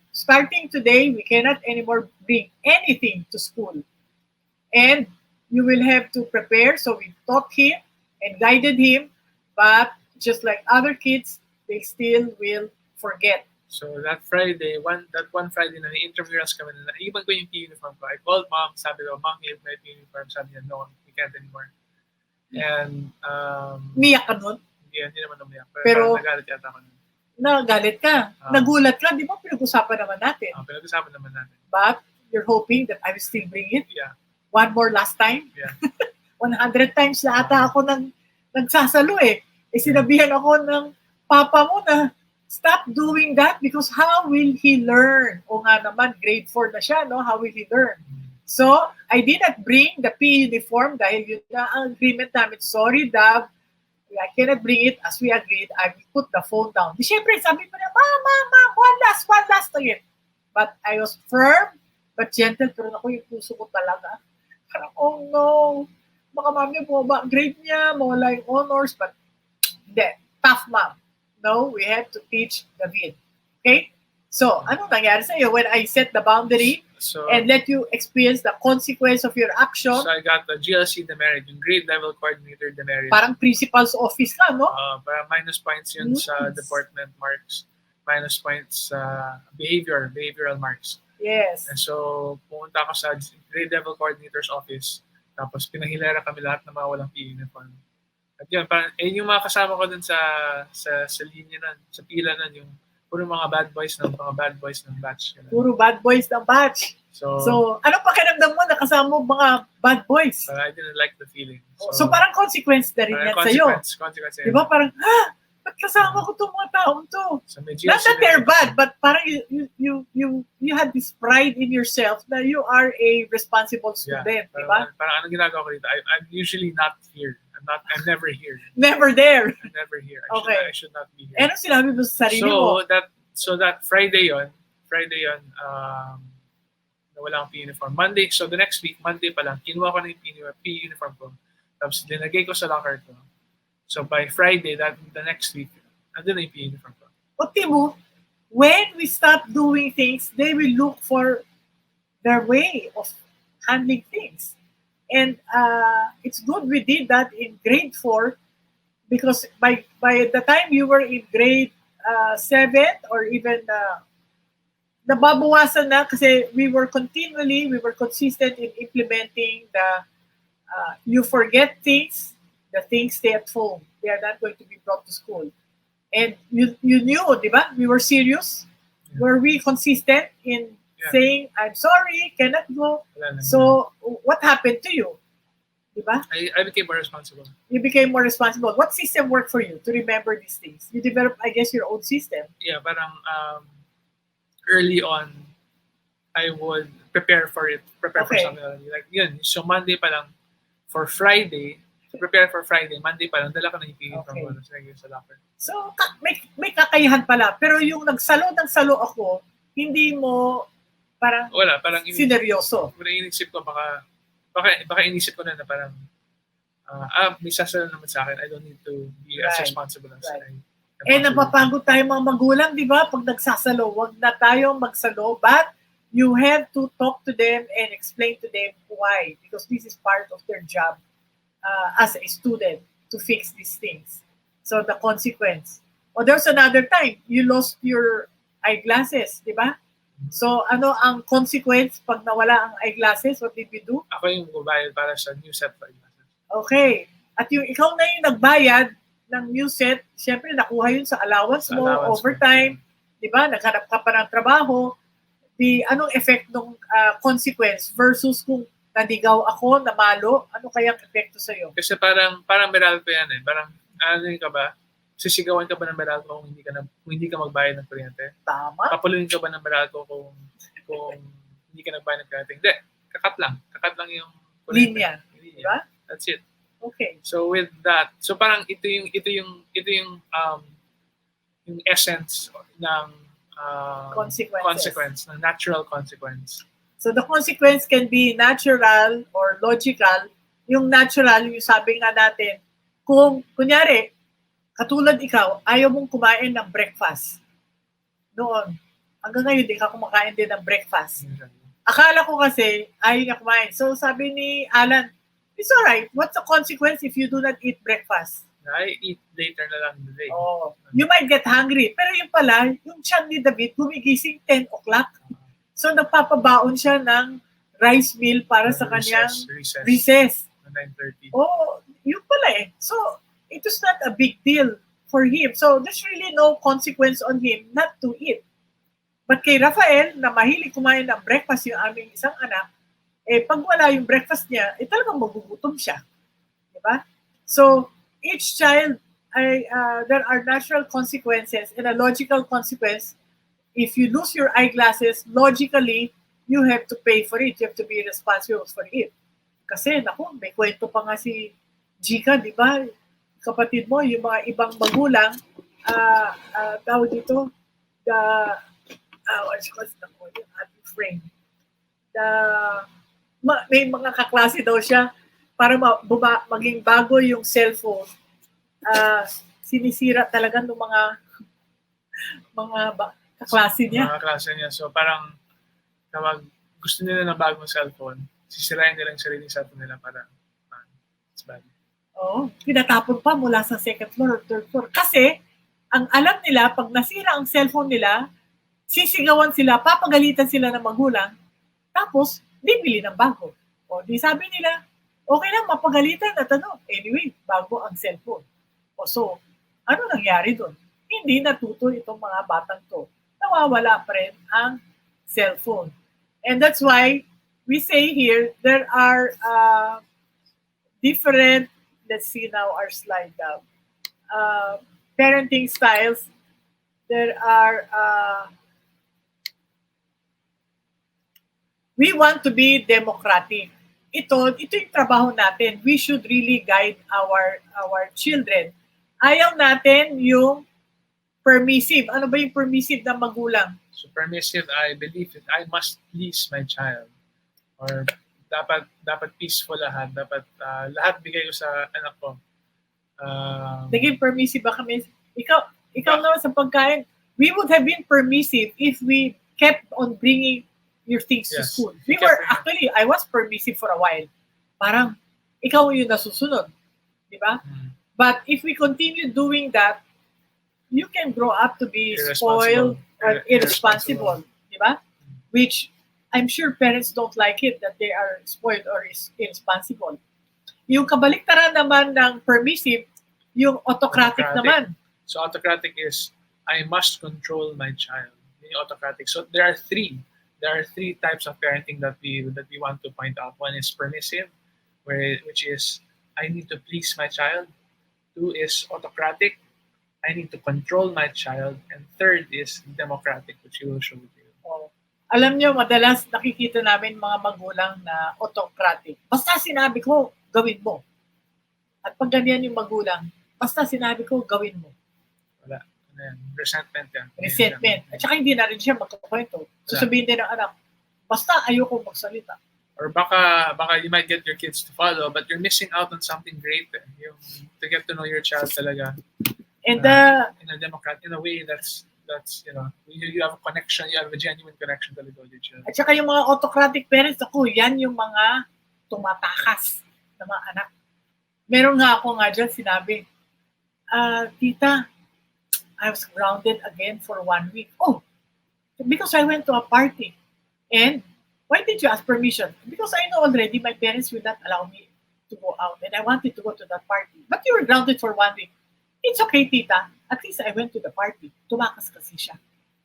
S5: starting today, we cannot anymore bring anything to school. And you will have to prepare. So we taught him and guided him, but just like other kids, they still will forget.
S4: So that Friday, that one Friday na ni-intramurals kami na naiwan ko yung uniform ko. I called mom, sabi ko, Mom, you have my uniform. Sabi niya, no, we can't anymore. And
S5: Umiyak ka nun?
S4: Hindi naman umiyak.
S5: Pero
S4: nagalit yata ako nun.
S5: Nagalit ka. Nagulat ka. Di ba pinag-usapan naman natin?
S4: Pinag-usapan naman natin.
S5: But you're hoping that I will still bring it?
S4: Yeah.
S5: One more last time?
S4: Yeah.
S5: 100 times na ata ako nagsasalo eh. Sinabihan ako ng papa mo na stop doing that because how will he learn? O nga naman, grade 4 na siya, no? How will he learn? So, I did not bring the PE uniform dahil yun na ang agreement namin. Sorry, Dab, I cannot bring it as we agreed. I will put the phone down. Di syempre, sabi ko na, Ma'am, one last again. But I was firm, but gentle. Pero ako yung puso ko talaga. Parang, oh no, baka mami po ba, grade niya, mawala yung honors. But, hindi, tough mom. No, we have to teach David. Okay? So, anong nangyari sa'yo when I set the boundary and let you experience the consequence of your action?
S4: So I got the GLC demerit, yung grade level coordinator demerit.
S5: Parang principal's office ka, no?
S4: Parang minus points yun sa department marks. Minus points sa behavioral marks.
S5: Yes.
S4: And so, pumunta ako sa grade level coordinator's office. Tapos pinahilera kami lahat na mga walang PE uniform. At yun, parang, yung mga kasama ko dun sa linya nun, sa pila nun, yung puro mga bad boys ng batch.
S5: Puro bad boys ng batch. So ano pakiramdam mo nakasama mo mga bad boys?
S4: I didn't like the feeling.
S5: So parang consequence na rin yan sa'yo.
S4: Consequence.
S5: Di ba parang, ba't kasama ko itong mga taong to?
S4: So,
S5: not that they're bad, but parang you had this pride in yourself na you are a responsible student. Di ba?
S4: Parang anong ginagawa ko dito? I'm usually not here. I'm never here.
S5: Never there.
S4: I'm never here. I should not be here.
S5: Ano sinabi mo sa sarili mo?
S4: So that Friday yon, nawala akong PE uniform. Monday, so the next week, Monday pa lang, kinuha ko na yung PE uniform ko. Tapos linagay ko sa locker ko. So by Friday, the next week, andun na yung PE uniform ko.
S5: O Timo, when we stop doing things, they will look for their way of handling things. And it's good we did that in grade 4 because by the time you were in grade 7 or even nababawasan na kasi we were consistent in implementing the you forget things, the things stay at home. They are not going to be brought to school. And you knew, di ba? We were serious. Yeah. Were we consistent in saying, I'm sorry, cannot go? So, what happened to you? Diba?
S4: I became more responsible.
S5: You became more responsible. What system worked for you to remember these things? You developed, I guess, your own system.
S4: Yeah, parang early on, I would prepare for something like yun. So Monday pa lang, for Friday, to prepare for Friday, Monday pa lang, dala ko na yung PE from sa locker.
S5: So, may kakayahan pala. Pero yung nagsalo ako, hindi mo parang sineryoso.
S4: Parang inisip ko, baka inisip ko na parang may sasalo naman sa akin. I don't need to be as responsible as I am.
S5: Napapagod tayo mga magulang, di ba? Pag nagsasalo, wag na tayong magsalo. But you have to talk to them and explain to them why. Because this is part of their job as a student to fix these things. So the consequence. Or there's another time, you lost your eyeglasses, di ba? So, ano ang consequence pag nawala ang eyeglasses? What did you do?
S4: Ako yung magbayad para sa new set of eyeglasses.
S5: Okay. At yung ikaw na yung nagbayad ng new set, syempre nakuha yun sa allowance mo, overtime, di ba? Naghanap ka pa ng trabaho. Anong effect ng consequence versus kung nadigaw ako, namalo, ano kayang epekto sa'yo?
S4: Kasi parang Meralco yan eh. Parang, ano yun ka ba? Sisigawan ka ba ng Meralco kung hindi ka magbayad ng kuryente?
S5: Tama.
S4: Papuluin ka ba ng Meralco kung hindi ka nagbayad ng kuryente? Hindi. Kakat lang yung kuryente.
S5: Linya. Diba?
S4: That's it.
S5: Okay.
S4: So with that, so parang ito yung essence ng consequence, ng natural consequence.
S5: So the consequence can be natural or logical. Yung natural, yung sabi nga natin, kung kunyari, katulad ikaw, ayaw mong kumain ng breakfast. Noon. Hanggang ngayon, di ka kumakain din ng breakfast. Akala ko kasi, ayaw niya kumain. So sabi ni Alan, it's alright. What's the consequence if you do not eat breakfast?
S4: I eat later na lang today.
S5: Oh, you might get hungry. Pero yung pala, yung tiyan ni David, gumigising 10 o'clock. So nagpapabaon siya ng rice meal para sa kanyang recess.
S4: 9:30.
S5: Oh, yun pala eh. So, it was not a big deal for him. So, there's really no consequence on him not to eat. But kay Rafael, na mahilig kumain ng breakfast yung aming isang anak, pag wala yung breakfast niya, talagang magugutom siya. Diba? So, each child, there are natural consequences and a logical consequence. If you lose your eyeglasses, logically, you have to pay for it. You have to be responsible for it. Kasi, naku, may kwento pa nga si Jika, di ba? Kapatid mo, yung mga ibang magulang, tawag dito, what's the point? Yung ating friend. May mga kaklase daw siya para maging bago yung cellphone. Sinisira talaga ng mga kaklase niya.
S4: Mga kaklase niya. So parang kapag gusto nila ng bagong cellphone, sisirain nila yung sariling cellphone nila para it's bad.
S5: Oo, tinatapon pa mula sa second floor or third floor. Kasi, ang alam nila, pag nasira ang cellphone nila, sisigawan sila, papagalitan sila ng magulang, tapos, bibili ng bago. O, di sabi nila, okay lang, mapagalitan at anyway, bago ang cellphone. O, so, ano nangyari doon? Hindi natuto itong mga batang to. Nawawala pa rin ang cellphone. And that's why, we say here, there are different, let's see now our slide now, parenting styles. There are, we want to be democratic. Ito yung trabaho natin. We should really guide our children. Ayaw natin yung permissive. Ano ba yung permissive na magulang?
S4: So permissive, I believe that I must please my child. Or dapat peaceful lahat. Dapat lahat bigay ko sa anak ko.
S5: Naging permissive ba kami? Ikaw naman sa pagkain, we would have been permissive if we kept on bringing your things to school. I was permissive for a while. Parang, ikaw yung nasusunod. Di ba? But if we continue doing that, you can grow up to be spoiled or irresponsible. Di ba? Which, I'm sure parents don't like it that they are spoiled or irresponsible. Yung kabaliktaran naman ng permissive, yung autocratic naman.
S4: So autocratic is, I must control my child. Yung autocratic. So there are three types of parenting that we want to point out. One is permissive, which is I need to please my child. Two is autocratic, I need to control my child. And third is democratic, which we will show you.
S5: Alam nyo, madalas nakikita namin mga magulang na autocratic. Basta sinabi ko, gawin mo. At pag ganyan yung magulang, basta sinabi ko, gawin mo.
S4: Wala. Resentment yan.
S5: Resentment. At saka hindi na rin siya magkukwento. Sasabihin din ng anak, basta ayoko magsalita.
S4: Or baka you might get your kids to follow, but you're missing out on something great. Yung to get to know your child talaga.
S5: And
S4: in a democrat, in a way that's you have a connection, you have a genuine connection talaga with your child.
S5: At saka yung mga autocratic parents, yan yung mga tumatakas na mga anak. Meron nga ako dyan sinabi, tita, I was grounded again for 1 week. Oh, because I went to a party. And why did you ask permission? Because I know already my parents will not allow me to go out. And I wanted to go to that party. But you were grounded for 1 week. It's okay, tita. At least I went to the party. Tumakas kasi siya.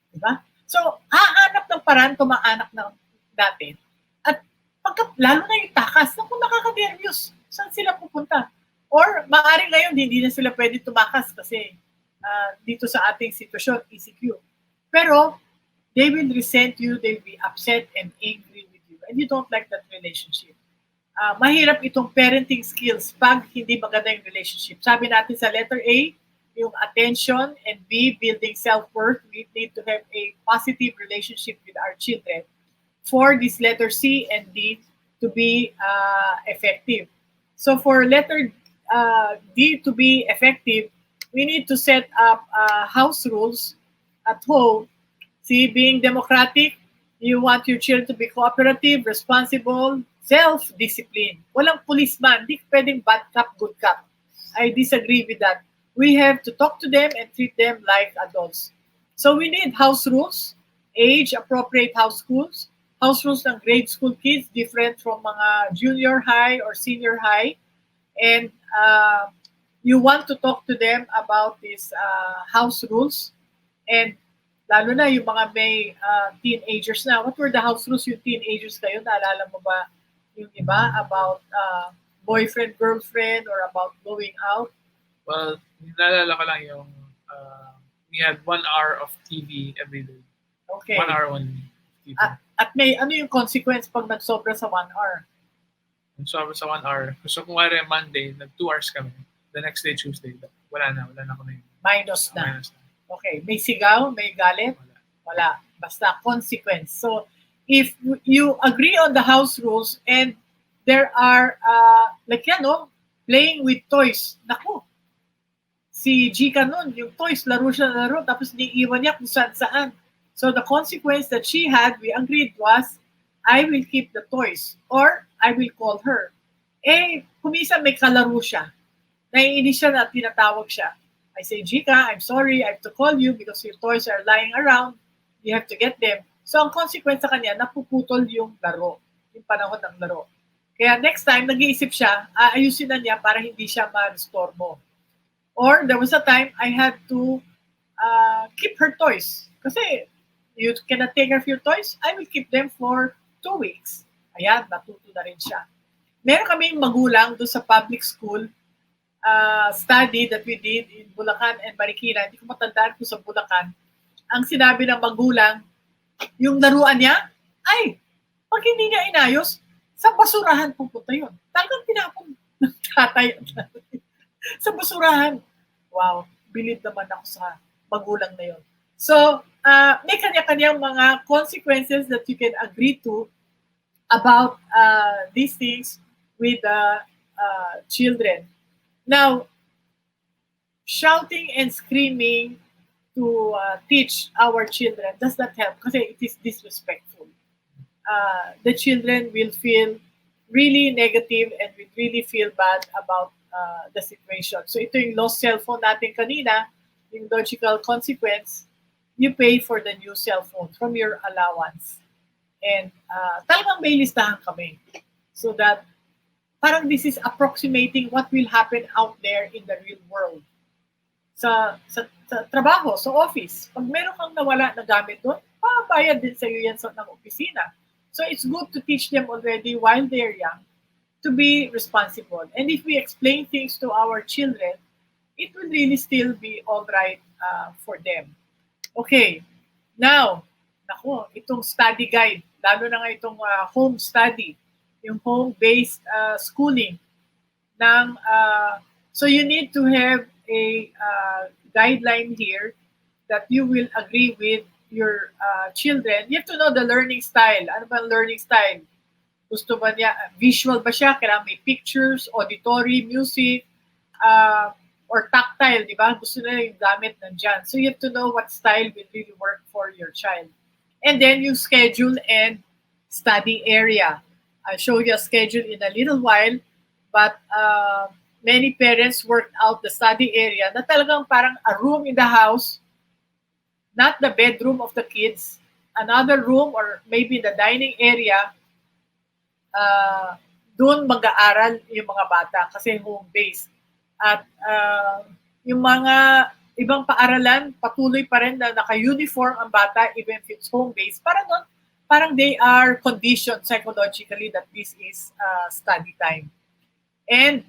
S5: Diba? So, hahanap ng paraan, tumaanak ng natin. At lalo na yung takas, naku, nakaka-nervyos. Saan sila pupunta? Or, maaari ngayon, hindi na sila pwede tumakas kasi dito sa ating sitwasyon, ECQ. Pero, they will resent you, they will be upset and angry with you. And you don't like that relationship. Mahirap itong parenting skills pag hindi maganda yung relationship. Sabi natin sa letter A, yung attention, and B, building self-worth. We need to have a positive relationship with our children for this letter C and D to be effective. So for letter D to be effective, we need to set up house rules at home. See, being democratic, you want your children to be cooperative, responsible, self-discipline. Walang policeman. Di pwedeng bad cop, good cop. I disagree with that. We have to talk to them and treat them like adults. So we need house rules, age-appropriate house rules ng grade school kids, different from mga junior high or senior high. And you want to talk to them about these house rules. And lalo na yung mga may teenagers na. What were the house rules yung teenagers kayo? Naalala mo ba yung iba about boyfriend, girlfriend, or about going out?
S4: Well, naalala ko lang yung we had 1 hour of TV every day.
S5: Okay.
S4: 1 hour only TV.
S5: At may ano yung consequence pag nagsobra sa 1 hour?
S4: So, sa 1 hour. So, kung wari Monday, nag 2 hours kami. The next day, Tuesday, wala na ako na yun.
S5: Minus na.
S4: Minus na.
S5: Okay. May sigaw? May galit?
S4: Wala.
S5: Wala. Basta consequence. So, if you agree on the house rules and there are, like yan, no? Playing with toys. Naku. Si Gika nun, yung toys, laro siya na laro, tapos niiwan niya kung saan-saan. So, the consequence that she had, we agreed was, I will keep the toys or I will call her. Eh, kumisa may kalaro siya. Naiinis siya na tinatawag siya. I say, Gika, I'm sorry, I have to call you because your toys are lying around. You have to get them. So, ang consequence sa kanya, napuputol yung laro. Yung panahon ng laro. Kaya next time, nag-iisip siya, aayusin na niya para hindi siya ma-restore mo. Or there was a time I had to keep her toys. Kasi you cannot take care of your toys, I will keep them for 2 weeks. Ayan, natuto na rin siya. Meron kaming magulang doon sa public school study that we did in Bulacan and Marikina. Hindi ko matandaan kung sa Bulacan. Ang sinabi ng magulang, yung laruan niya, ay, pag hindi niya inayos, sa basurahan pupunta yun. Talagang tinapon ng tatay at nanay. Sa basurahan. Wow, believe naman ako sa magulang na yun. So, may kanya-kanyang mga consequences that you can agree to about these things with children. Now, shouting and screaming to teach our children does not help kasi it is disrespectful. The children will feel really negative and will really feel bad about the situation. So ito yung lost cellphone natin kanina, yung logical consequence, you pay for the new cell phone from your allowance. And talagang may listahan kami. So that parang this is approximating what will happen out there in the real world. Sa trabaho, sa office, pag meron kang nawala na gamit doon, pabayad din sa iyo yan ng opisina. So it's good to teach them already while they're young to be responsible. And if we explain things to our children, it will really still be all right for them. Okay, now, itong study guide, lalo na nga itong home study, yung home-based schooling. So you need to have a guideline here that you will agree with your children. You have to know the learning style. Ano ba ang learning style? Gusto ba niya, visual ba siya? Kailangan may pictures, auditory, music, or tactile, di ba? Gusto na yung gamit nandyan. So you have to know what style will really work for your child. And then yung schedule and study area. I'll show you a schedule in a little while, but many parents worked out the study area na talagang parang a room in the house, not the bedroom of the kids, another room or maybe the dining area, doon mag-aaral yung mga bata kasi home-based. At yung mga ibang paaralan, patuloy pa rin na naka-uniform ang bata even if it's home-based. Parang they are conditioned psychologically that this is study time. And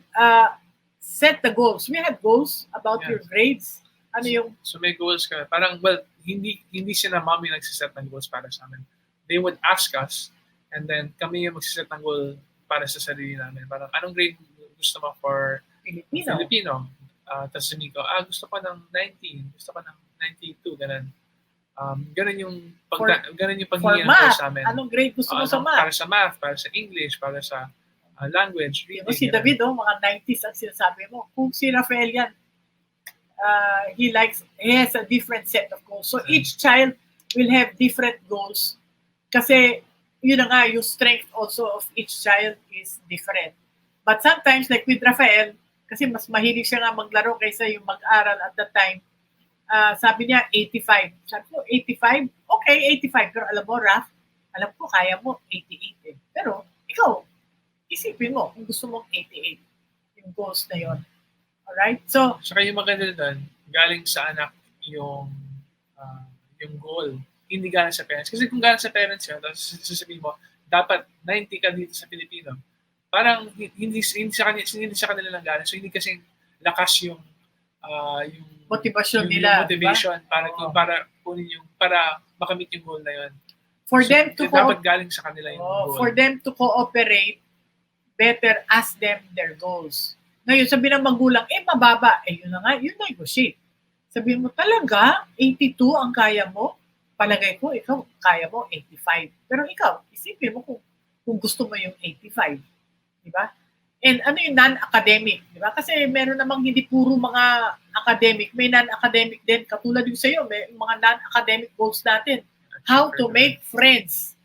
S5: set the goals. We have goals about your grades. Ano yung...
S4: So may goals ka. Parang, well, hindi sila mami nagsiset ng goals para sa amin. They would ask us, and then kami yung magsiset ng goal para sa sarili namin. Parang, anong grade gusto mo for Filipino? Tapos sabi ko, gusto ko ng 19, gusto ko ng 92, ganun. Ganun yung paghingi ng goals namin.
S5: Anong grade gusto mo sa math?
S4: Para sa math, para sa English, para sa language, reading.
S5: Si David, mga 90s ang sinasabi mo. Kung si Rafael yan, he has a different set of goals. So each child will have different goals. Kasi yun na nga, yung strength also of each child is different. But sometimes, like with Rafael, kasi mas mahilig siya nga maglaro kaysa yung mag-aral at that time, sabi niya 85. Sabi ko, 85? Okay, 85. Pero alam mo, Raf, alam ko kaya mo 88 eh. Pero ikaw, isipin mo kung gusto mong 88. Yung goals na yun. Alright? So,
S4: saka yung maganda doon, galing sa anak yung goal. Hindi galing sa parents. Kasi kung galing sa parents yun, tapos sasabihin mo, dapat 90 ka dito sa Pilipino. Parang hindi sa kanila lang galing. So hindi kasi lakas yung
S5: motivation
S4: yung
S5: nila.
S4: Motivation
S5: ba?
S4: para kunin para makamit yung goal na yun.
S5: For them to
S4: dapat galing sa kanila yung goal.
S5: for them to cooperate, better ask them their goals. Ngayon, sabi ng magulang, mababa. Yun na nga, yun negotiate. Sabihin mo, talaga, 82 ang kaya mo? Palagay ko, ikaw, kaya mo 85. Pero ikaw, isipin mo kung gusto mo yung 85. Diba? And ano yung non-academic? Diba? Kasi meron namang hindi puro mga academic. May non-academic din. Katulad yung sa'yo, may mga non-academic goals natin. How to make friends.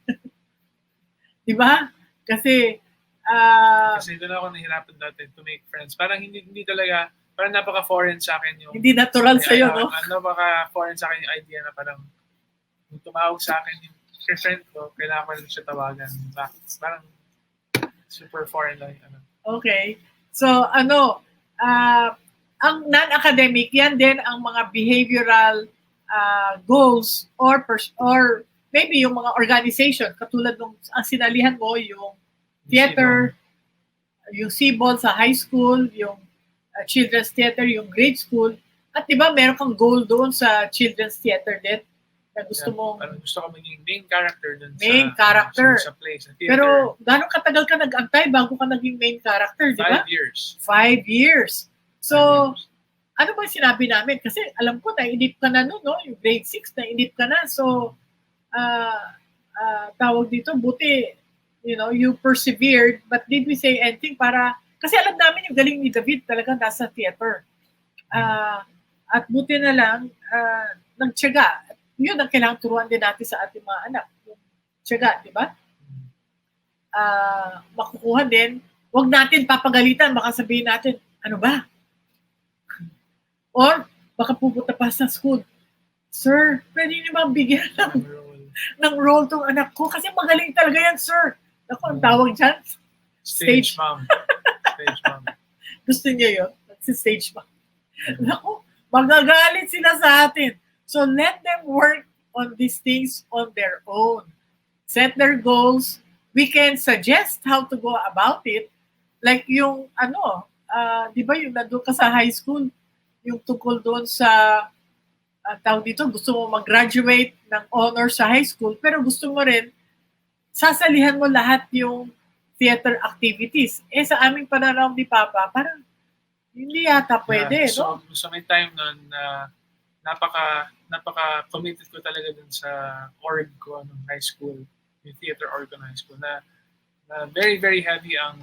S5: Diba? Kasi
S4: doon ako nahirapan dati to make friends. Parang hindi talaga, parang napaka-foreign sa akin yung...
S5: Hindi natural sa'yo, no?
S4: Napaka-foreign sa akin yung idea na parang kung tumawag sa akin yung friend ko, kailangan ko rin siya tawagan. Parang super foreign lang yung ano. Okay.
S5: So, ang non-academic, yan din ang mga behavioral goals or maybe yung mga organization, katulad nung ang sinalihan mo, yung theater, yung C-ball sa high school, yung children's theater, yung grade school. At diba, meron kang goal doon sa children's theater din na gusto mong...
S4: Gusto ko maging main character doon
S5: sa
S4: play, sa theater.
S5: Pero gano'ng katagal ka nag-antay bago ka naging main character, di ba?
S4: 5 years.
S5: 5 years. So, ano ba sinabi namin? Kasi alam ko, nainip ka na noon, no? Yung grade 6, nainip ka na. So, tawag dito, buti, you persevered, but did we say anything para, kasi alam namin yung galing ni David talaga nasa theater. At buti na lang, nagtiyaga. Yun ang kailangang turuan din natin sa ating mga anak. Yung tiyaga, di ba? Makukuha din. Huwag natin papagalitan, baka sabihin natin, ano ba? Or, baka pupunta pa sa school. Sir, pwede niyo ba bigyan ng role tong anak ko? Kasi magaling talaga yan, sir. Ako, ang tawag dyan?
S4: Stage mom. Stage mom.
S5: Gusto niya yun? Si stage mom. Ako, magagalit sila sa atin. So let them work on these things on their own. Set their goals. We can suggest how to go about it. Like yung di ba yung nandun ka sa high school, yung tungkol doon sa tawag dito, gusto mo mag-graduate ng honor sa high school, pero gusto mo rin, sasalihan mo lahat yung theater activities. Sa aming pananaw ni Papa, parang hindi yata pwede, no?
S4: So may time nun na napaka-committed ko talaga dun sa org ko nung high school, yung theater org ko ng high school, na very, very heavy ang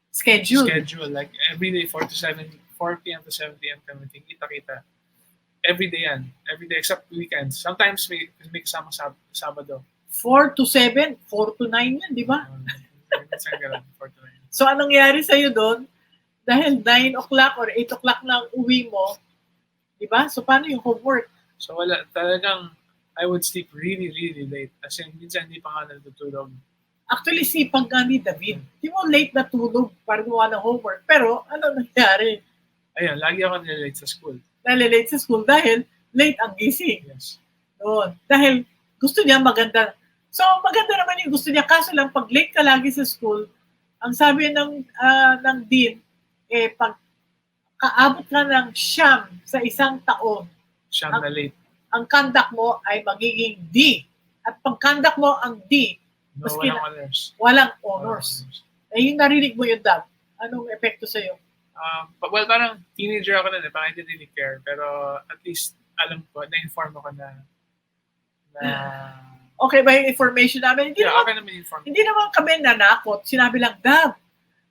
S5: schedule.
S4: Like every day, 4 p.m. to 7 p.m. kami kita-kita. Every day yan. Every day except weekends. Sometimes may kasama Sabado.
S5: 4 to 7? 4 to 9 yan, di ba?
S4: 4 to 9.
S5: So, anong nangyari sa'yo doon? Dahil 9 o'clock or 8 o'clock na uwi mo, di ba? So, paano yung homework?
S4: So, wala. Talagang, I would sleep really, really late. As in, minsan hindi pa nga natutulog.
S5: Actually, sipag nga ni David. Di mo late na tulog para gawa ng homework. Pero, ano nangyari?
S4: Ayun, lagi ako nalilate sa school.
S5: Nalilate sa school dahil late ang gising.
S4: Yes.
S5: Doon. Dahil gusto niya maganda. So, maganda naman yung gusto niya. Kaso lang, pag late ka lagi sa school, ang sabi ng dean, pag kaabot ka ng siyam sa isang taon,
S4: siyam na late,
S5: ang conduct mo ay magiging D. At pag conduct mo ang D,
S4: walang honors.
S5: Walang honors. Yung narinig mo yun, Dab. Anong epekto sa'yo?
S4: Well, parang teenager ako na, parang I didn't really care. Pero at least, alam ko, na-inform ako na
S5: okay ba yung information namin?
S4: Okay naman inform.
S5: Hindi naman kami nanakot. Sinabi lang, Dab,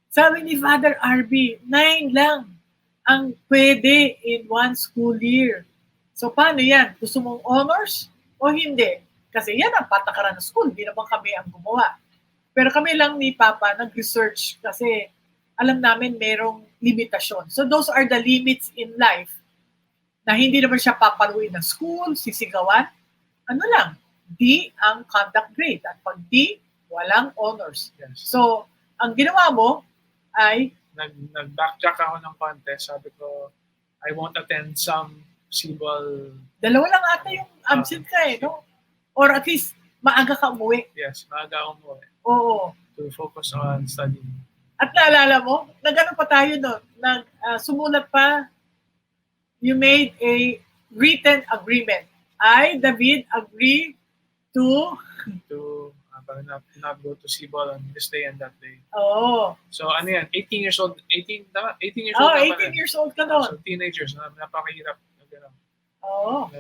S5: sabi ni Father RB, 9 lang ang pwede in one school year. So, paano yan? Gusto mong honors o hindi? Kasi yan ang patakaran ng school. Hindi naman kami ang gumawa. Pero kami lang ni Papa nag-research kasi alam namin merong limitasyon. So, those are the limits in life na hindi naman siya papaluin ng school, sisigawan. Ano lang, D ang conduct grade. At pag D, walang honors.
S4: Yes.
S5: So, ang ginawa mo ay
S4: nag-backtrack ako ng contest. Sabi ko, I won't attend some CBOL.
S5: Dalawa lang ata yung absent ka no? Or at least, maaga ka umuwi.
S4: Yes, maaga ako umuwi.
S5: Oo.
S4: To focus on studying.
S5: At naalala mo, nag-ano pa tayo doon? Sumulat pa, you made a written agreement. I, David, agree to
S4: parang not go to Cebu on this day and that day.
S5: Oh.
S4: So ano yan, 18 years old, 18 years
S5: Oh,
S4: old
S5: 18 years old ka doon.
S4: So teenagers, napakahirap.
S5: Oo.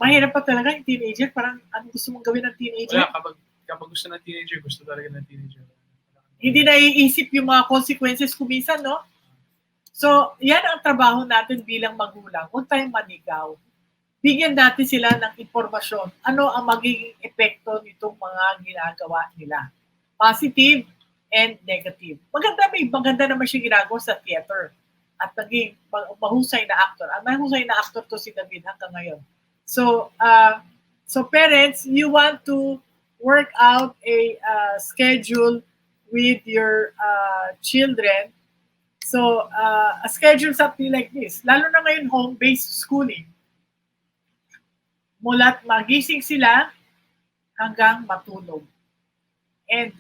S5: Mahirap pa talaga yung teenager. Parang ano gusto mong gawin ng teenager?
S4: Wala, kapag gusto ng teenager, gusto talaga ng teenager.
S5: Hindi naiisip yung mga consequences kuminsan, no? So, yan ang trabaho natin bilang magulang. Huwag tayong manigaw. Bigyan natin sila ng impormasyon. Ano ang magiging epekto nitong mga ginagawa nila? Positive and negative. Maganda naman siya ginagawa sa theater. At naging mahusay na actor. At mahusay na actor to si David hanggang ngayon. So, so parents, you want to work out a schedule with your children. So, a schedule something like this. Lalo na ngayon home-based schooling. Mula't magising sila hanggang matulog. And,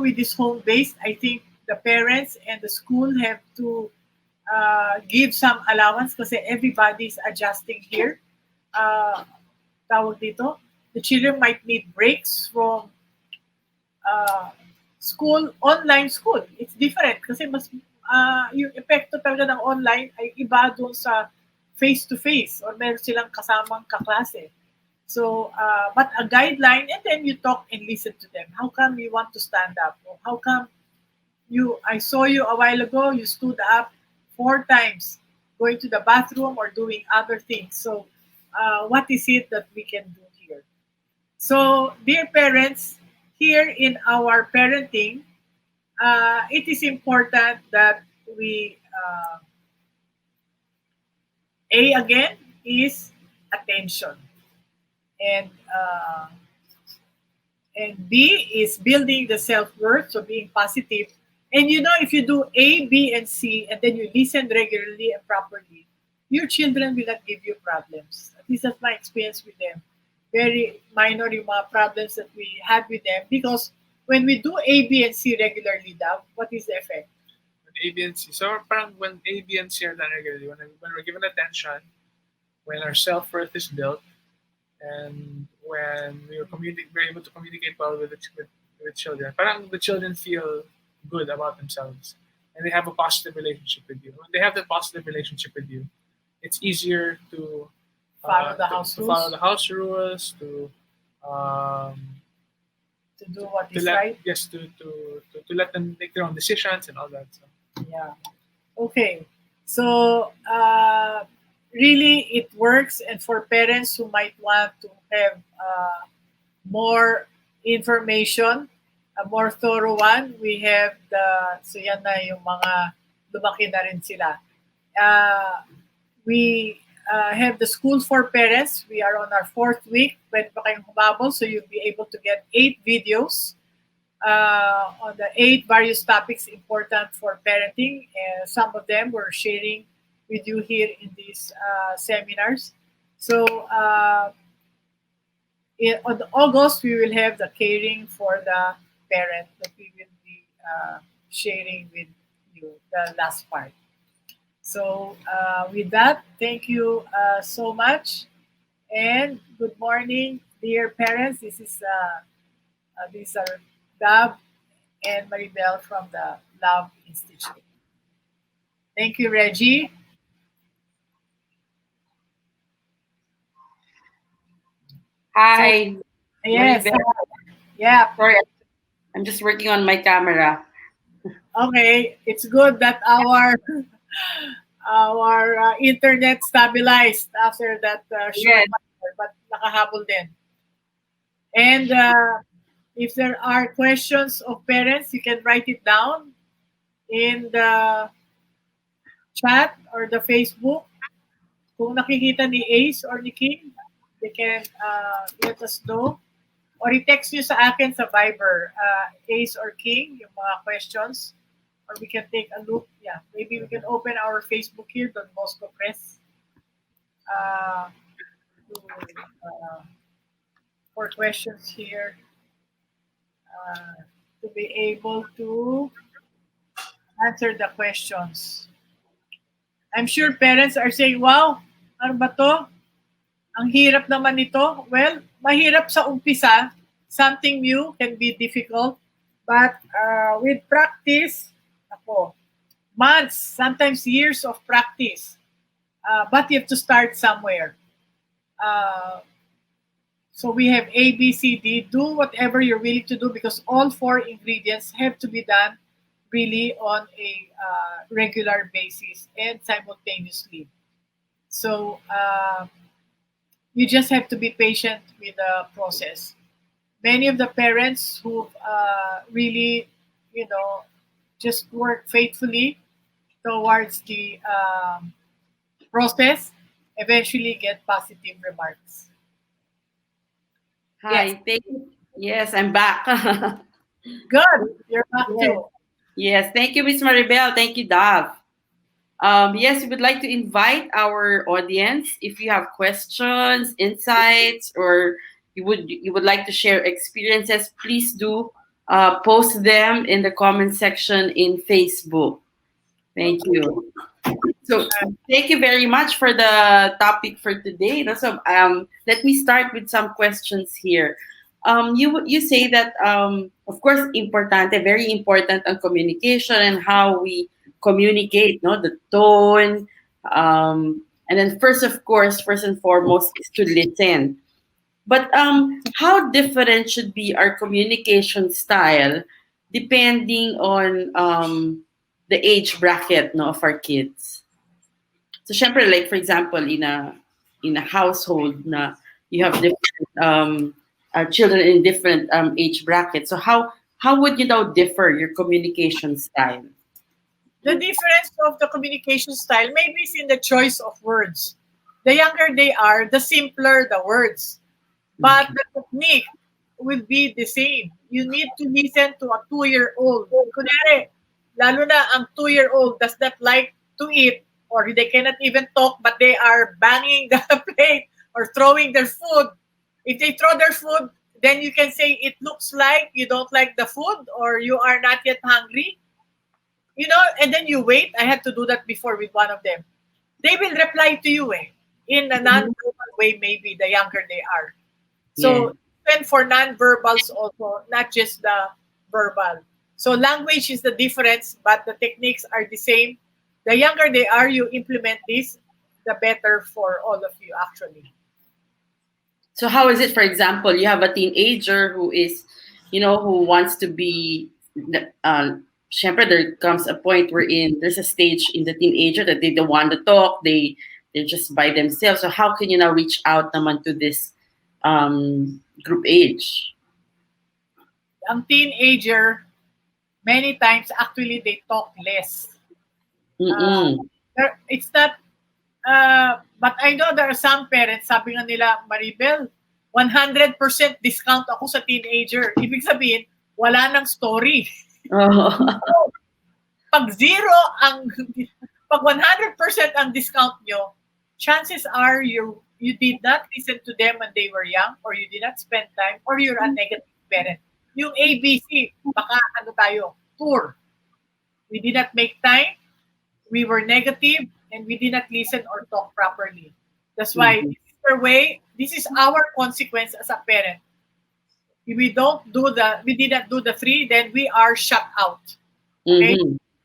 S5: with this home-based, I think the parents and the school have to give some allowance kasi everybody is adjusting here. Tawag dito, the children might need breaks from school, online school. It's different kasi mas yung epekto talaga ng online ay iba doon sa face-to-face or meron silang kasamang kaklase. So, but a guideline, and then you talk and listen to them. How come you want to stand up? Or how come I saw you a while ago, you stood up 4 times, going to the bathroom or doing other things. So, what is it that we can do here? So, dear parents, here in our parenting, it is important that we, A again is attention. And B is building the self-worth, so being positive. And if you do A, B, and C, and then you listen regularly and properly, your children will not give you problems. At least that's my experience with them. Very minor yung mga problems that we had with them because when we do A, B, and C regularly, what is the effect?
S4: A, B, and C. So parang when A, B, and C are done regularly, when we're given attention, when our self-worth is built, and when we're able to communicate well with children, parang the children feel good about themselves and they have a positive relationship with you. When they have that positive relationship with you, it's easier to
S5: follow the house rules.
S4: Follow the house rules, to
S5: do what is right.
S4: Yes, to let them make their own decisions and all that. So.
S5: Yeah. Okay. So really, it works, and for parents who might want to have more information, a more thorough one, we have so yan na yung mga lumaki na rin sila. We have the school for parents. We are on our 4th week. Pwede pa kayong humabol, so you'll be able to get 8 videos on the 8 various topics important for parenting. Some of them we're sharing with you here in these seminars. So on August, we will have the caring for the parent that we will be sharing with you, the last part. So with that, thank you so much, and good morning, dear parents. These are Gab and Maribel from the Love Institute. Thank you, Reggie.
S2: Hi.
S5: Yes.
S2: Maribel.
S5: Yeah.
S2: Sorry, I'm just working on my camera.
S5: Okay, it's good that our internet stabilized after that short matter, but nakahabol din. And if there are questions of parents, you can write it down in the chat or the Facebook. Kung nakikita ni Ace or ni King, they can let us know. Or i-text nyo sa akin sa Viber, Ace or King, yung mga questions. Or we can take a look. Yeah, maybe we can open our Facebook here, the Bosco Press, for questions here, to be able to answer the questions. I'm sure parents are saying, wow, ano ba to? Ang hirap naman nito. Well, mahirap sa umpisa. Something new can be difficult. But with practice, months, sometimes years of practice. But you have to start somewhere. So we have A, B, C, D. Do whatever you're willing to do because all 4 ingredients have to be done really on a regular basis and simultaneously. So you just have to be patient with the process. Many of the parents who really, just work faithfully towards the process eventually get positive remarks.
S2: Hi,
S5: Yes.
S2: thank you. Yes, I'm back.
S5: Good. You're back too.
S2: Yes, thank you, Miss Maribel. Thank you, Dav. Yes, we would like to invite our audience. If you have questions, insights, or you would like to share experiences, please do post them in the comment section in Facebook. Thank you. So thank you very much for the topic for today. So let me start with some questions here. You say that of course importante, very important ang communication and how we communicate, no, the tone, and then first and foremost is to listen. But how different should be our communication style depending on the age bracket, no, of our kids? So, syempre, like for example, in a household na you have different children in different age brackets. So, how would you now differ your communication style?
S5: The difference of the communication style maybe is in the choice of words. The younger they are, the simpler the words. But the technique will be the same. You need to listen to a 2-year-old. Kunyari, lalo na ang 2-year-old does not like to eat or they cannot even talk but they are banging the plate or throwing their food. If they throw their food, then you can say it looks like you don't like the food or you are not yet hungry. And then you wait. I had to do that before with one of them. They will reply to you in a non-verbal way, maybe the younger they are. So even for non-verbals also, not just the verbal. So language is the difference, but the techniques are the same. The younger they are, you implement this, the better for all of you actually.
S2: So how is it, for example, you have a teenager who is, who wants to be, syempre there comes a point wherein there's a stage in the teenager that they don't want to talk, they're just by themselves. So how can you now reach out naman to this group age?
S5: Ang teenager, many times actually they talk less. It's not, but I know there are some parents, sabi nga nila, Maribel, 100% discount ako sa teenager. Ibig sabihin, wala nang story. Pag 100% ang discount nyo, chances are you did not listen to them when they were young, or you did not spend time, or you're a negative parent. Yung ABC, baka poor. We did not make time, we were negative, and we did not listen or talk properly. That's why this is our consequence as a parent. If we did not do the 3, then we are shut out. Okay?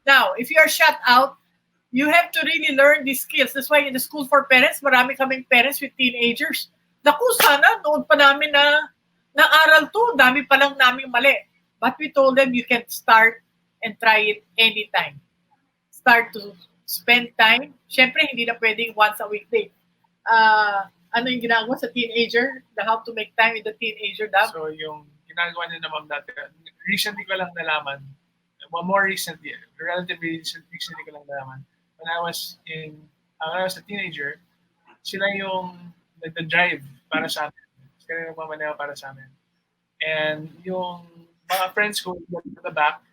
S5: Now, if you are shut out, you have to really learn these skills. That's why in the school for parents, marami kaming parents with teenagers. Naku, sana noon pa namin na aral to, dami pa lang namin mali. But we told them you can start and try it anytime. Start to spend time. Siyempre, hindi na pwedeng once a weekday. Ano yung ginagawa sa teenager? How to make time with the teenager, Dab?
S4: So yung ginagawa niya naman dati, recently ko lang nalaman, relatively recently ko lang nalaman, when I was a teenager, sila yung nag-drive para sa amin. Sila yung nagmamaneho para sa amin. And yung mga friends ko at the back,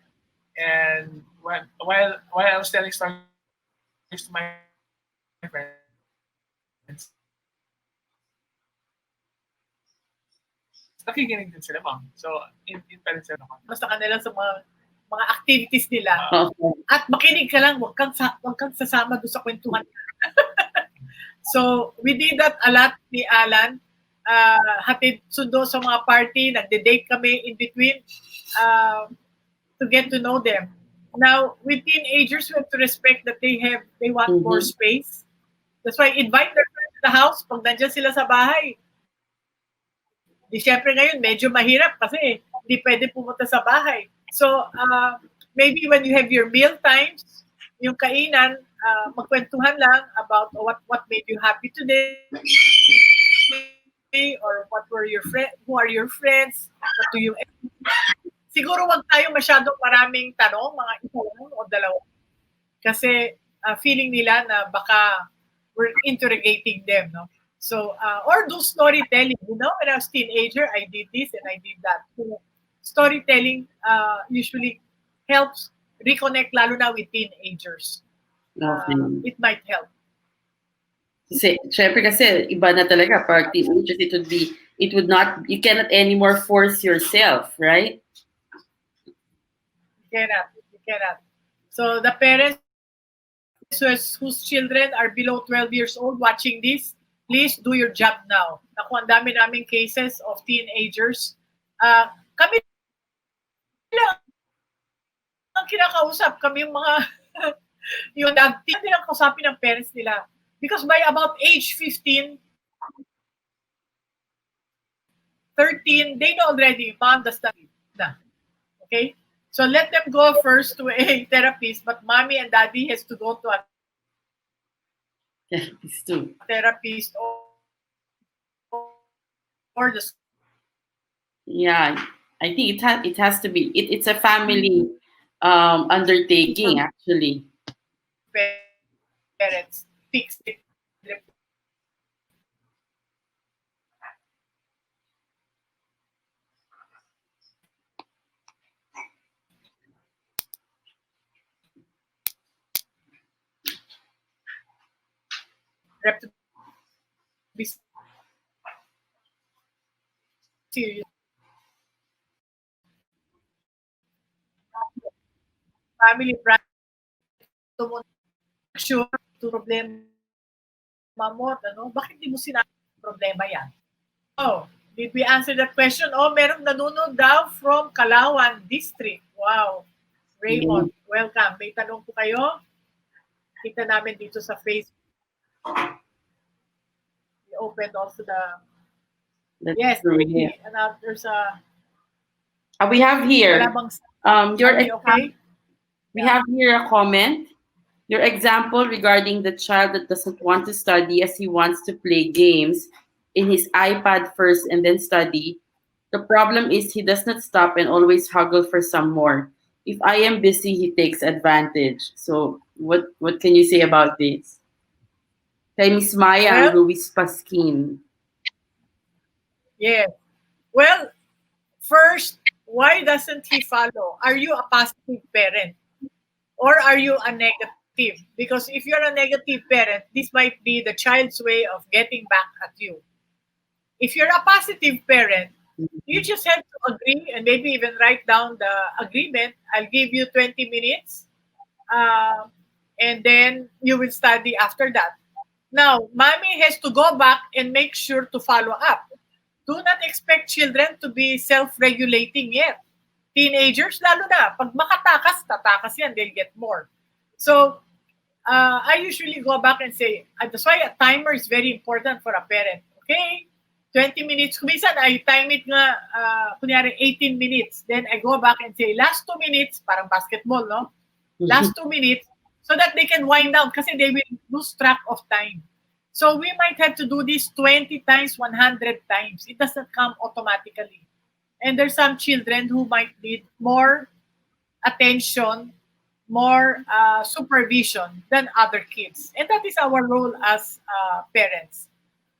S4: and while I was telling stories to my friends, nakikinig din sila, ma'am. So, in parents sila naman.
S5: Basta kanila sa mga activities nila. At makinig ka lang, wag kang sasama doon sa kwentuhan. So, we did that a lot ni Alan. Hatid sundo sa mga party, nagde-date kami in between uh, to get to know them. Now, with teenagers, we have to respect that they want more
S2: Mm-hmm.
S5: space. That's why invite their friends to the house pag nandiyan sila sa bahay. Di syempre ngayon, medyo mahirap kasi hindi pwede pumunta sa bahay. So, maybe when you have your meal times, yung kainan, magkwentuhan lang about what made you happy today, or what were your friends, who are your friends, what do you siguro wag tayo masyadong maraming tanong, mga isa lang o dalawa. Kasi feeling nila na baka we're interrogating them, no? So, or do storytelling. You know, when I was teenager, I did this and I did that. So, storytelling usually helps reconnect, lalo na with teenagers.
S2: Okay.
S5: It might help.
S2: Syempre kasi iba na talaga pag teenagers, you cannot anymore force yourself, right?
S5: You cannot. So the parents whose children are below 12 years old watching this, please do your job now. Naku, ang dami naming cases of teenagers. Kami lang ang kinakausap, kami yung mga yung nag-teen nilang kausapin ng parents nila. Because by about age 15, 13, they know already, mom does that na. Okay? So let them go first to a therapist, but mommy and daddy has to go to a therapist or the
S2: Yeah, I think it has to be it's a family undertaking actually.
S5: parents fix it. Have to be serious. Family pride. Sure to problema mo, ano? Bakit di mo sinabi problema yan? Oh, did we answer that question? Oh, merong nanonood daw from Calauan District. Wow. Raymond, welcome. May tanong po kayo? Kita namin dito sa Facebook. We opened also the... Yes,
S2: yeah.
S5: And there's a...
S2: We have here
S5: okay?
S2: We have here a comment. Your example regarding the child that doesn't want to study as he wants to play games in his iPad first and then study. The problem is he does not stop and always haggle for some more. If I am busy, he takes advantage. So what can you say about this? Kay Miss Maya and Luis Pasquin.
S5: Yes. Well, first, why doesn't he follow? Are you a positive parent? Or are you a negative? Because if you're a negative parent, this might be the child's way of getting back at you. If you're a positive parent, you just have to agree and maybe even write down the agreement. I'll give you 20 minutes and then you will study after that. Now, mommy has to go back and make sure to follow up. Do not expect children to be self-regulating yet. Teenagers, lalo na, pag makatakas, tatakas yan, they'll get more. So, I usually go back and say, that's why a timer is very important for a parent. Okay? 20 minutes. Kuminsan, I time it nga, kunyari 18 minutes. Then I go back and say, last 2 minutes, parang basketball, no? Last 2 minutes, so that they can wind down kasi they will lose track of time. So we might have to do this 20 times, 100 times. It doesn't come automatically. And there's some children who might need more attention, more supervision than other kids. And that is our role as parents.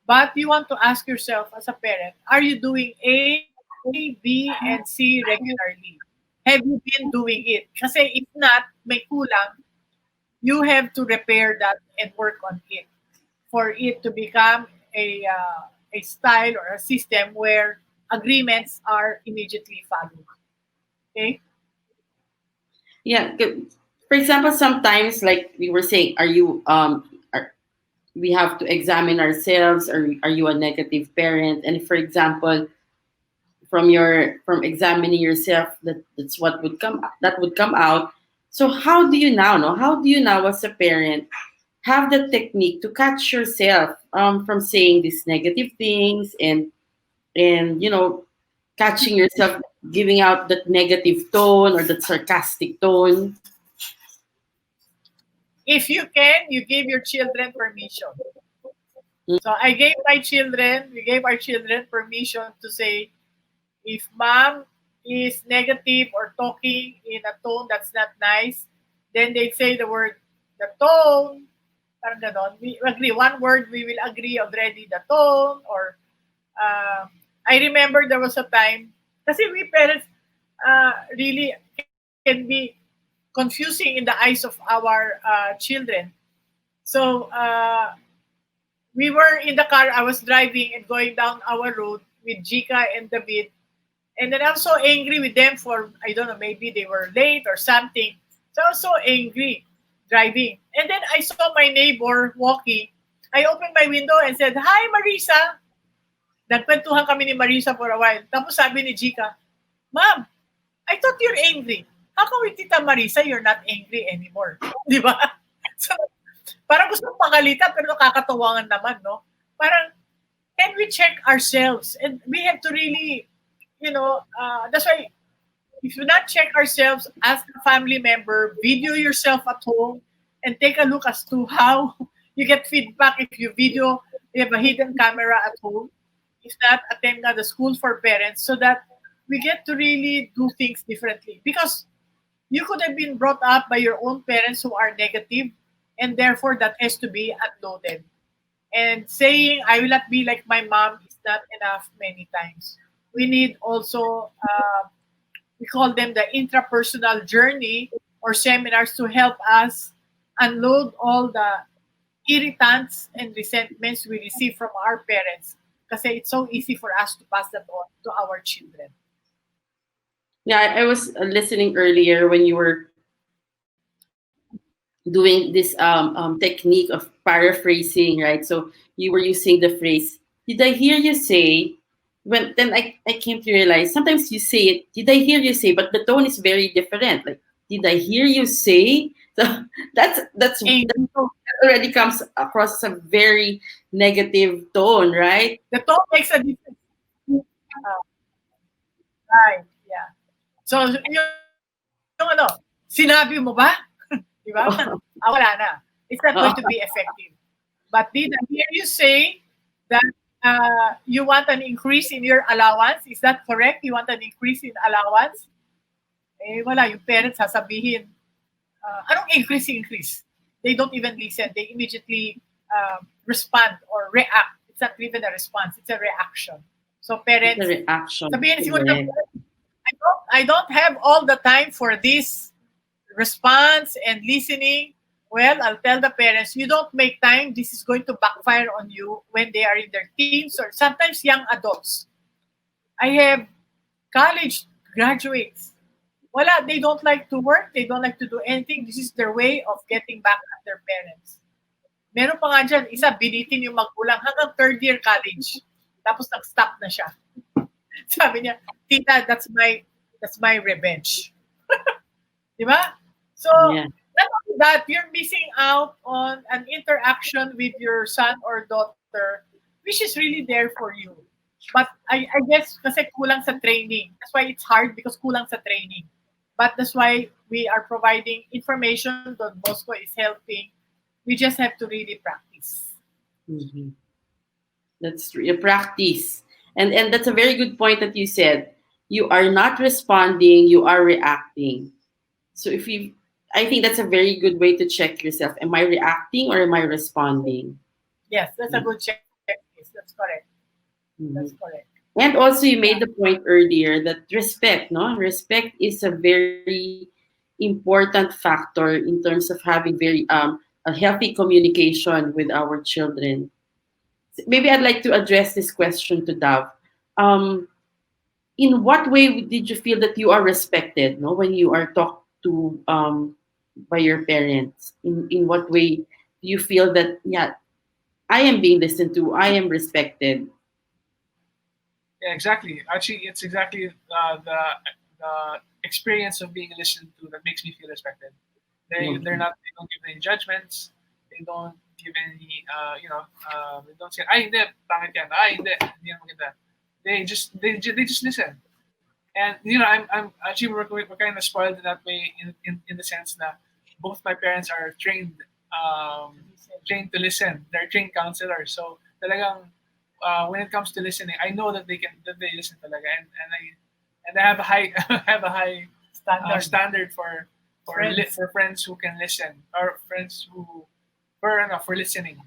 S5: But you want to ask yourself as a parent, are you doing A, B, and C regularly? Have you been doing it? Kasi if not, may kulang, you have to repair that and work on it for it to become a style or a system where agreements are immediately followed. Okay?
S2: Yeah. For example, sometimes, like we were saying, are you we have to examine ourselves. Are you a negative parent? And for example, from examining yourself, that's what would come out. So how do you now know? How do you now, as a parent, have the technique to catch yourself from saying these negative things, and catching yourself giving out that negative tone or that sarcastic tone?
S5: If you can, you give your children permission. So we gave our children permission to say, if mom is negative or talking in a tone that's not nice, then they say the tone, parang ganon. We agree, one word, we will agree already, the tone, or, I remember there was a time, kasi we parents really can be confusing in the eyes of our children. So, we were in the car, I was driving and going down our road with Jika and David. And then I was so angry with them for, I don't know, maybe they were late or something. So I was so angry driving. And then I saw my neighbor walking. I opened my window and said, "Hi, Marisa." Nagkwentuhan kami ni Marisa for a while. Tapos sabi ni Jika, "Ma'am, I thought you're angry. How come with Tita Marisa, you're not angry anymore?" Di ba? So, parang gusto pakalitan pero nakakatawangan naman, no? Parang, can we check ourselves? And we have to really, that's why if you not check ourselves as a family member, video yourself at home and take a look as to how you get feedback if you have a hidden camera at home. If not, attend the school for parents so that we get to really do things differently. Because you could have been brought up by your own parents who are negative, and therefore that has to be unloaded. And saying, "I will not be like my mom," is not enough many times. We need also, we call them the intrapersonal journey or seminars to help us unload all the irritants and resentments we receive from our parents. Kasi it's so easy for us to pass that on to our children.
S2: Yeah, I was listening earlier when you were doing this technique of paraphrasing, right? So you were using the phrase, "Did I hear you say?" When then I came to realize sometimes you say it, "Did I hear you say?" But the tone is very different. Like, "Did I hear you say?" So that already comes across as a very negative tone, right?
S5: The tone makes a difference. Right, yeah. So, yung sinabi mo ba? Di ba? Wala na. It's not going to be effective. But did I hear you say that you want an increase in your allowance? Is that correct? You want an increase in allowance? Eh, wala. Yung parents sasabihin, anong increase? They don't even listen. They immediately respond or react. It's not even a response. It's a reaction. So parents,
S2: It's a reaction.
S5: sabihin siguro, I don't have all the time for this response and listening. Well, I'll tell the parents, you don't make time, this is going to backfire on you when they are in their teens or sometimes young adults. I have college graduates. Wala, they don't like to work, they don't like to do anything. This is their way of getting back at their parents. Meron pa nga dyan, isa, binitin yung magulang hanggang third year college. Tapos nag-stop na siya. Sabi niya, "Tita, that's my revenge." Di ba? So,
S2: Yeah.
S5: not only that, you're missing out on an interaction with your son or daughter, which is really there for you. But I guess kasi kulang sa training. That's why it's hard because kulang sa training. But that's why we are providing information. Don Bosco is helping. We just have to really practice.
S2: Mm-hmm. That's true. Practice. And that's a very good point that you said. You are not responding, you are reacting. So I think that's a very good way to check yourself. Am I reacting or am I responding?
S5: Yes, that's a good check. That's correct.
S2: Mm-hmm.
S5: That's correct.
S2: And also you made the point earlier that respect, no? Respect is a very important factor in terms of having very a healthy communication with our children. Maybe I'd like to address this question to Dav. In what way did you feel that you are respected, no, when you are talked to by your parents? In what way do you feel that, yeah, I am being listened to, I am respected.
S4: Yeah, exactly. Actually, it's exactly the experience of being listened to that makes me feel respected. They don't give any judgments. They don't give any they don't say ay hindi pangit yan, ay hindi yan maganda. They just listen. And I'm actually we're kind of spoiled in that way in the sense that both my parents are trained to listen. They're trained counselors. So talagang when it comes to listening, I know that they listen talaga, and I have a high have a high standard for friends who can listen, or friends who for listening.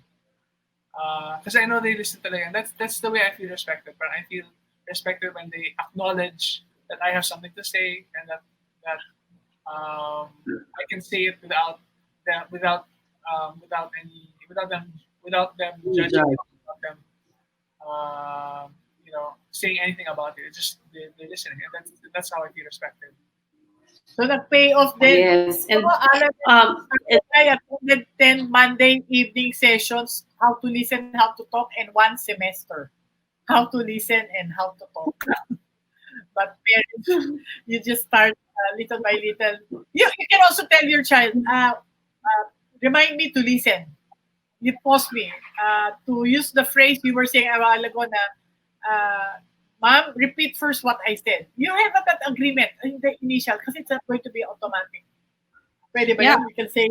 S4: Because I know they listen talaga, and that's the way I feel respected. But I feel respected when they acknowledge that I have something to say, and that I can say it without them judging me, without them saying anything about it. It's just they listening, and that's how I feel respected.
S5: So nag-payoff din.
S2: Yes, and
S5: Ako, alam mo, I attended 10 Monday evening sessions, how to listen, how to talk, and 1 semester, how to listen and how to talk. But parents, you just start little by little. You can also tell your child, remind me to listen. You pause me. To use the phrase you were saying a while ago na, Ma'am, repeat first what I said. You have that agreement in the initial because it's not going to be automatic. Pwede ba
S2: yeah,
S5: yun? We can say,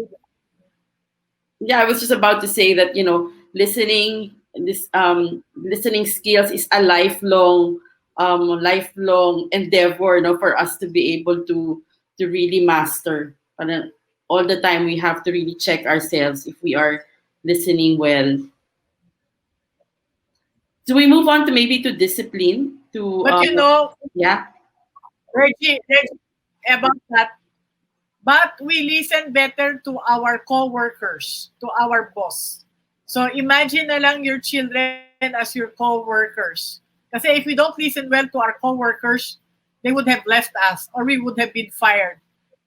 S2: yeah, I was just about to say that, listening skills is a lifelong endeavor, for us to be able to really master. And then all the time we have to really check ourselves if we are listening well. So we move on to maybe to discipline, to
S5: but
S2: yeah.
S5: Reggie, about that, but we listen better to our co-workers, to our boss. So imagine na lang your children as your co-workers. Kasi if we don't listen well to our co-workers, they would have left us or we would have been fired.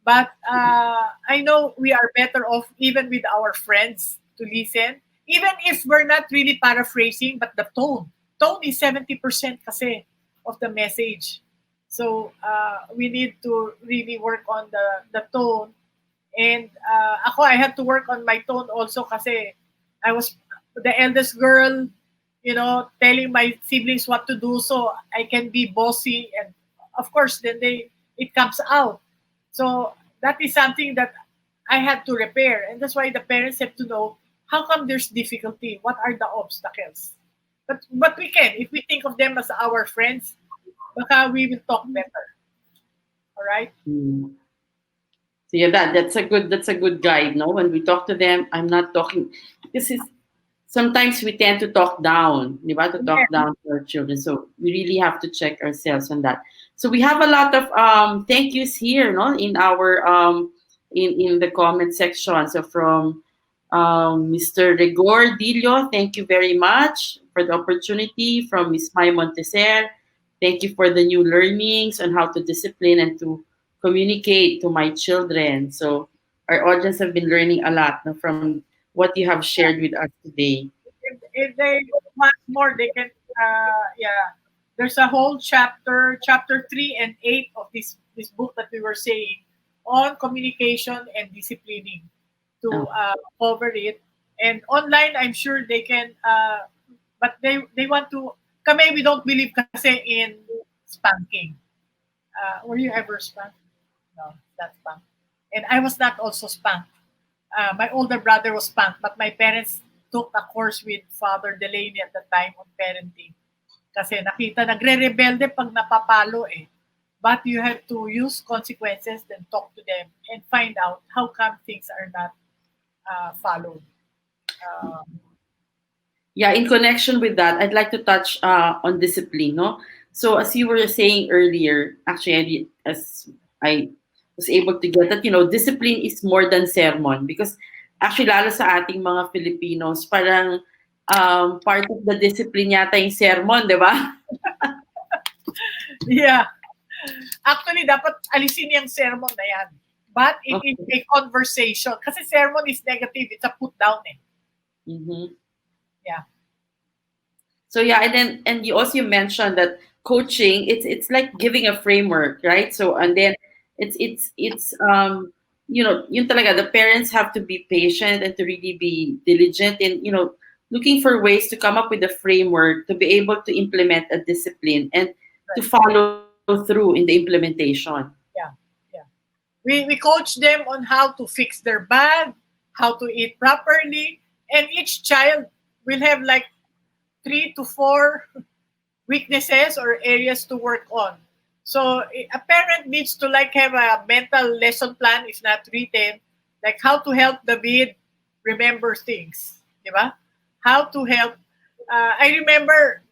S5: But I know we are better off even with our friends to listen. Even if we're not really paraphrasing, but the tone. Tone is 70% kasi of the message. So we need to really work on the tone. And I had to work on my tone also kasi I was the eldest girl, telling my siblings what to do so I can be bossy. And of course, then it comes out. So that is something that I had to repair. And that's why the parents have to know how come there's difficulty, what are the obstacles. But we can, if we think of them as our friends, baka we will talk better. All right?
S2: Mm. So yeah, that's a good guide. No, when we talk to them, I'm not talking because sometimes we tend to talk down, di ba? To talk
S5: Yeah.
S2: down to our children. So we really have to check ourselves on that. So we have a lot of thank yous here, no, in our in the comment section. So from Mr. Rigor Dillo, thank you very much for the opportunity. From Miss Mai Monteser, thank you for the new learnings on how to discipline and to communicate to my children. So our audience have been learning a lot, no, from what you have shared with us today.
S5: If they want more, they can, yeah. There's a whole chapter 3 and 8 of this book that we were saying on communication and disciplining to
S2: Oh.
S5: cover it. And online, I'm sure they can, but they want to, kami, we don't believe kasi in spanking. Were you ever spanked? No, not spanked. And I was not also spanked. My older brother was spanked, but my parents took a course with Father Delaney at the time on parenting. Kasi nakita, nagre-rebelde pag napapalo eh. But you have to use consequences, then talk to them and find out how come things are not followed.
S2: Yeah, in connection with that, I'd like to touch on discipline. No, so as you were saying earlier, actually, as I was able to get that, discipline is more than sermon because actually, lalo sa ating mga Filipinos, parang part of the discipline yata yung sermon, di ba?
S5: Yeah. Actually, dapat alisin yung sermon na yan. But it is a conversation. Kasi sermon is negative. It's a put down eh.
S2: Mm-hmm.
S5: Yeah.
S2: So yeah, and you also mentioned that coaching, it's like giving a framework, right? So and then it's yun talaga, the parents have to be patient and to really be diligent in looking for ways to come up with a framework to be able to implement a discipline and to
S5: Right.
S2: follow through in the implementation.
S5: Yeah. Yeah. We coach them on how to fix their bag, how to eat properly, and each child will have like 3 to 4 weaknesses or areas to work on. So a parent needs to like have a mental lesson plan if not written, like how to help the kid remember things, di ba? How to help. I remember.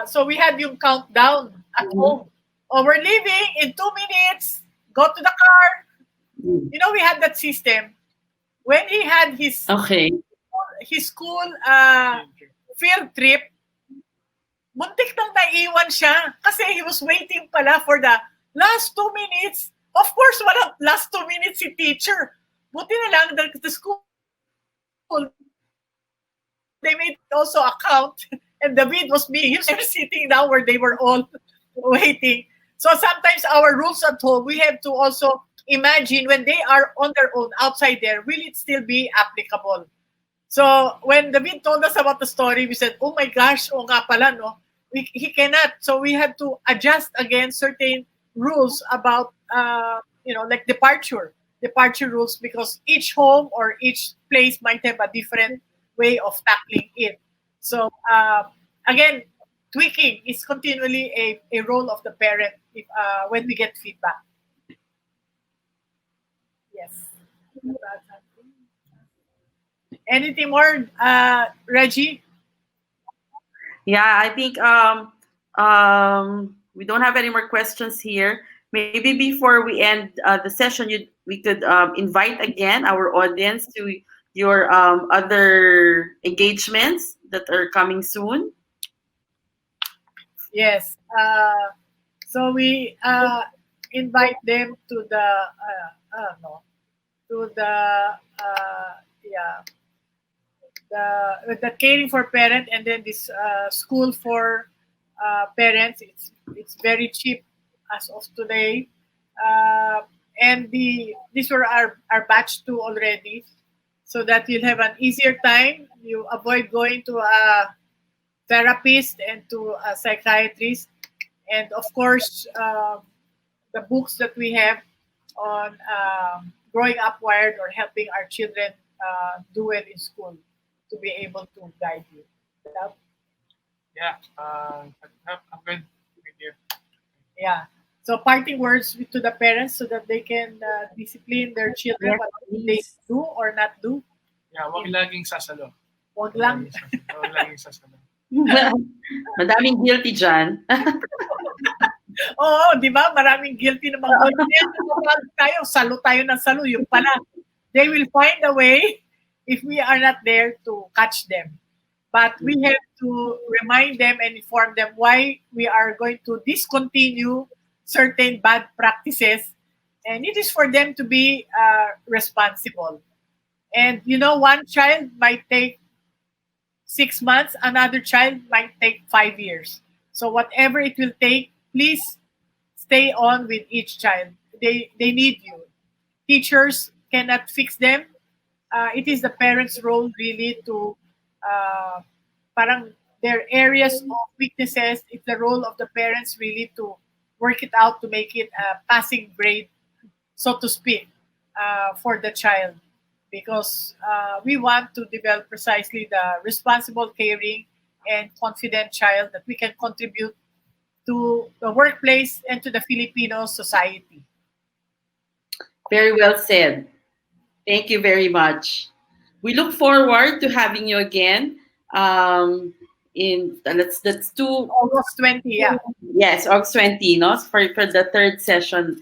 S5: So we had yung countdown at
S2: Mhm.
S5: home. Oh, we're leaving in 2 minutes. Go to the car.
S2: Mm.
S5: We had that system. When he had
S2: Okay.
S5: his school field trip, muntik nang naiwan siya kasi he was waiting pala for the last 2 minutes. Of course, walang last 2 minutes si teacher. Buti na lang the school, they made also account and the bid was me. He was sitting down where they were all waiting. So sometimes our rules at home, we have to also imagine when they are on their own outside there, will it still be applicable? So when David told us about the story, we said, "Oh my gosh, oh nga pala, no, he cannot." So we had to adjust again certain rules about, like departure rules, because each home or each place might have a different way of tackling it. So again, tweaking is continually a role of the parent if, when we get feedback. Yes. Anything more, Reggie?
S2: Yeah, I think we don't have any more questions here. Maybe before we end the session, we could invite again our audience to your other engagements that are coming soon.
S5: Yes. So we invite them to the no, to the yeah, the caring for parent, and then this school for parents. It's very cheap as of today, uh, and these were our batch two already, so that you'll have an easier time. You avoid going to a therapist and to a psychiatrist, and of course the books that we have on growing up wired or helping our children do well in school to be able to guide you.
S4: Yeah, I'm good. Thank you.
S5: Yeah. So parting words to the parents so that they can discipline their children,
S2: Yes,
S5: what they
S2: please.
S5: do or not do.
S4: Yeah, wag laging sasalo.
S5: Wag
S4: Wag
S5: lang.
S4: laging sasalo.
S2: Madaming guilty dyan.
S5: Oo, di ba? Maraming guilty na mga tayo, salo tayo ng salo. Yung pala, they will find a way if we are not there to catch them. But we have to remind them and inform them why we are going to discontinue certain bad practices. And it is for them to be responsible. And one child might take 6 months, another child might take 5 years. So whatever it will take, please stay on with each child. They need you. Teachers cannot fix them. It is the parents' role really to uh, parang their areas of weaknesses. It's the role of the parents really to work it out to make it a passing grade, so to speak, for the child, because we want to develop precisely the responsible, caring, and confident child that we can contribute to the workplace and to the Filipino society.
S2: Very well said. Thank you very much. We look forward to having you again. In that's two
S5: Almost 20, yeah.
S2: Yes, August 20, no, for the third session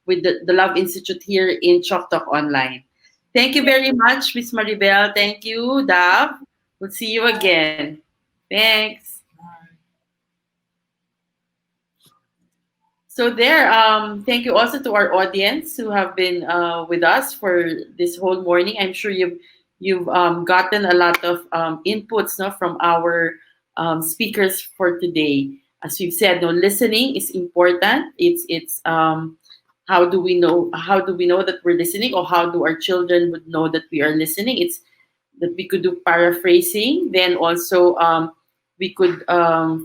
S2: with the Love Institute here in Chalk Talk Online. Thank you very much, Miss Maribel. Thank you, Dav. We'll see you again. Thanks. So there, thank you also to our audience who have been with us for this whole morning. I'm sure you've gotten a lot of inputs, no, from our speakers for today. As we've said, no, listening is important. It's how do we know that we're listening, or how do our children would know that we are listening? It's that we could do paraphrasing. Then also we could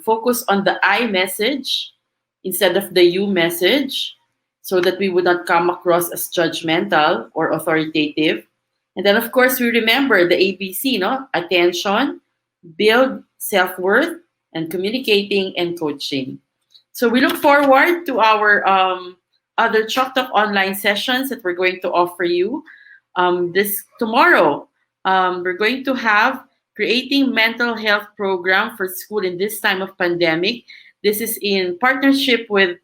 S2: focus on the I message instead of the you message, so that we would not come across as judgmental or authoritative. And then, of course, we remember the ABC, no? Attention, build self-worth, and communicating and coaching. So we look forward to our other Chalk Talk online sessions that we're going to offer you this tomorrow. We're going to have creating mental health program for school in this time of pandemic. This is in partnership with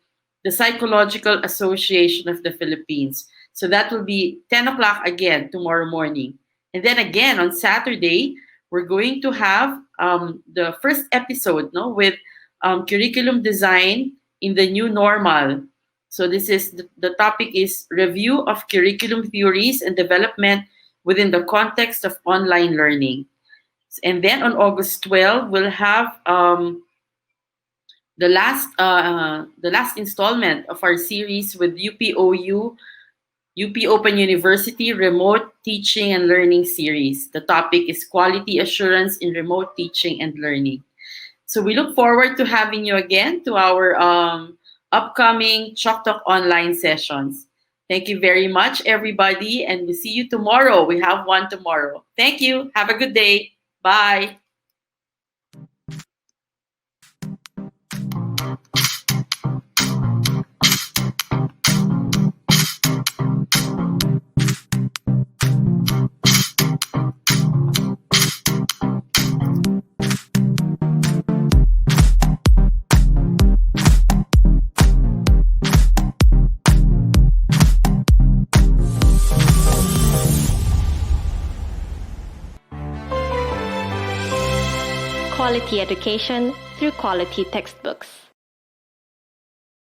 S2: the Psychological Association of the Philippines. So that will be 10 o'clock again tomorrow morning. And then again on Saturday, we're going to have the first episode, no, with curriculum design in the new normal. So this is the topic is review of curriculum theories and development within the context of online learning. And then on August 12, we'll have the last installment of our series with UPOU, UP Open University Remote Teaching and Learning Series. The topic is Quality Assurance in Remote Teaching and Learning. So we look forward to having you again to our upcoming Chalk Talk online sessions. Thank you very much, everybody, and we'll see you tomorrow. We have one tomorrow. Thank you. Have a good day. Bye.
S6: Quality education through quality textbooks.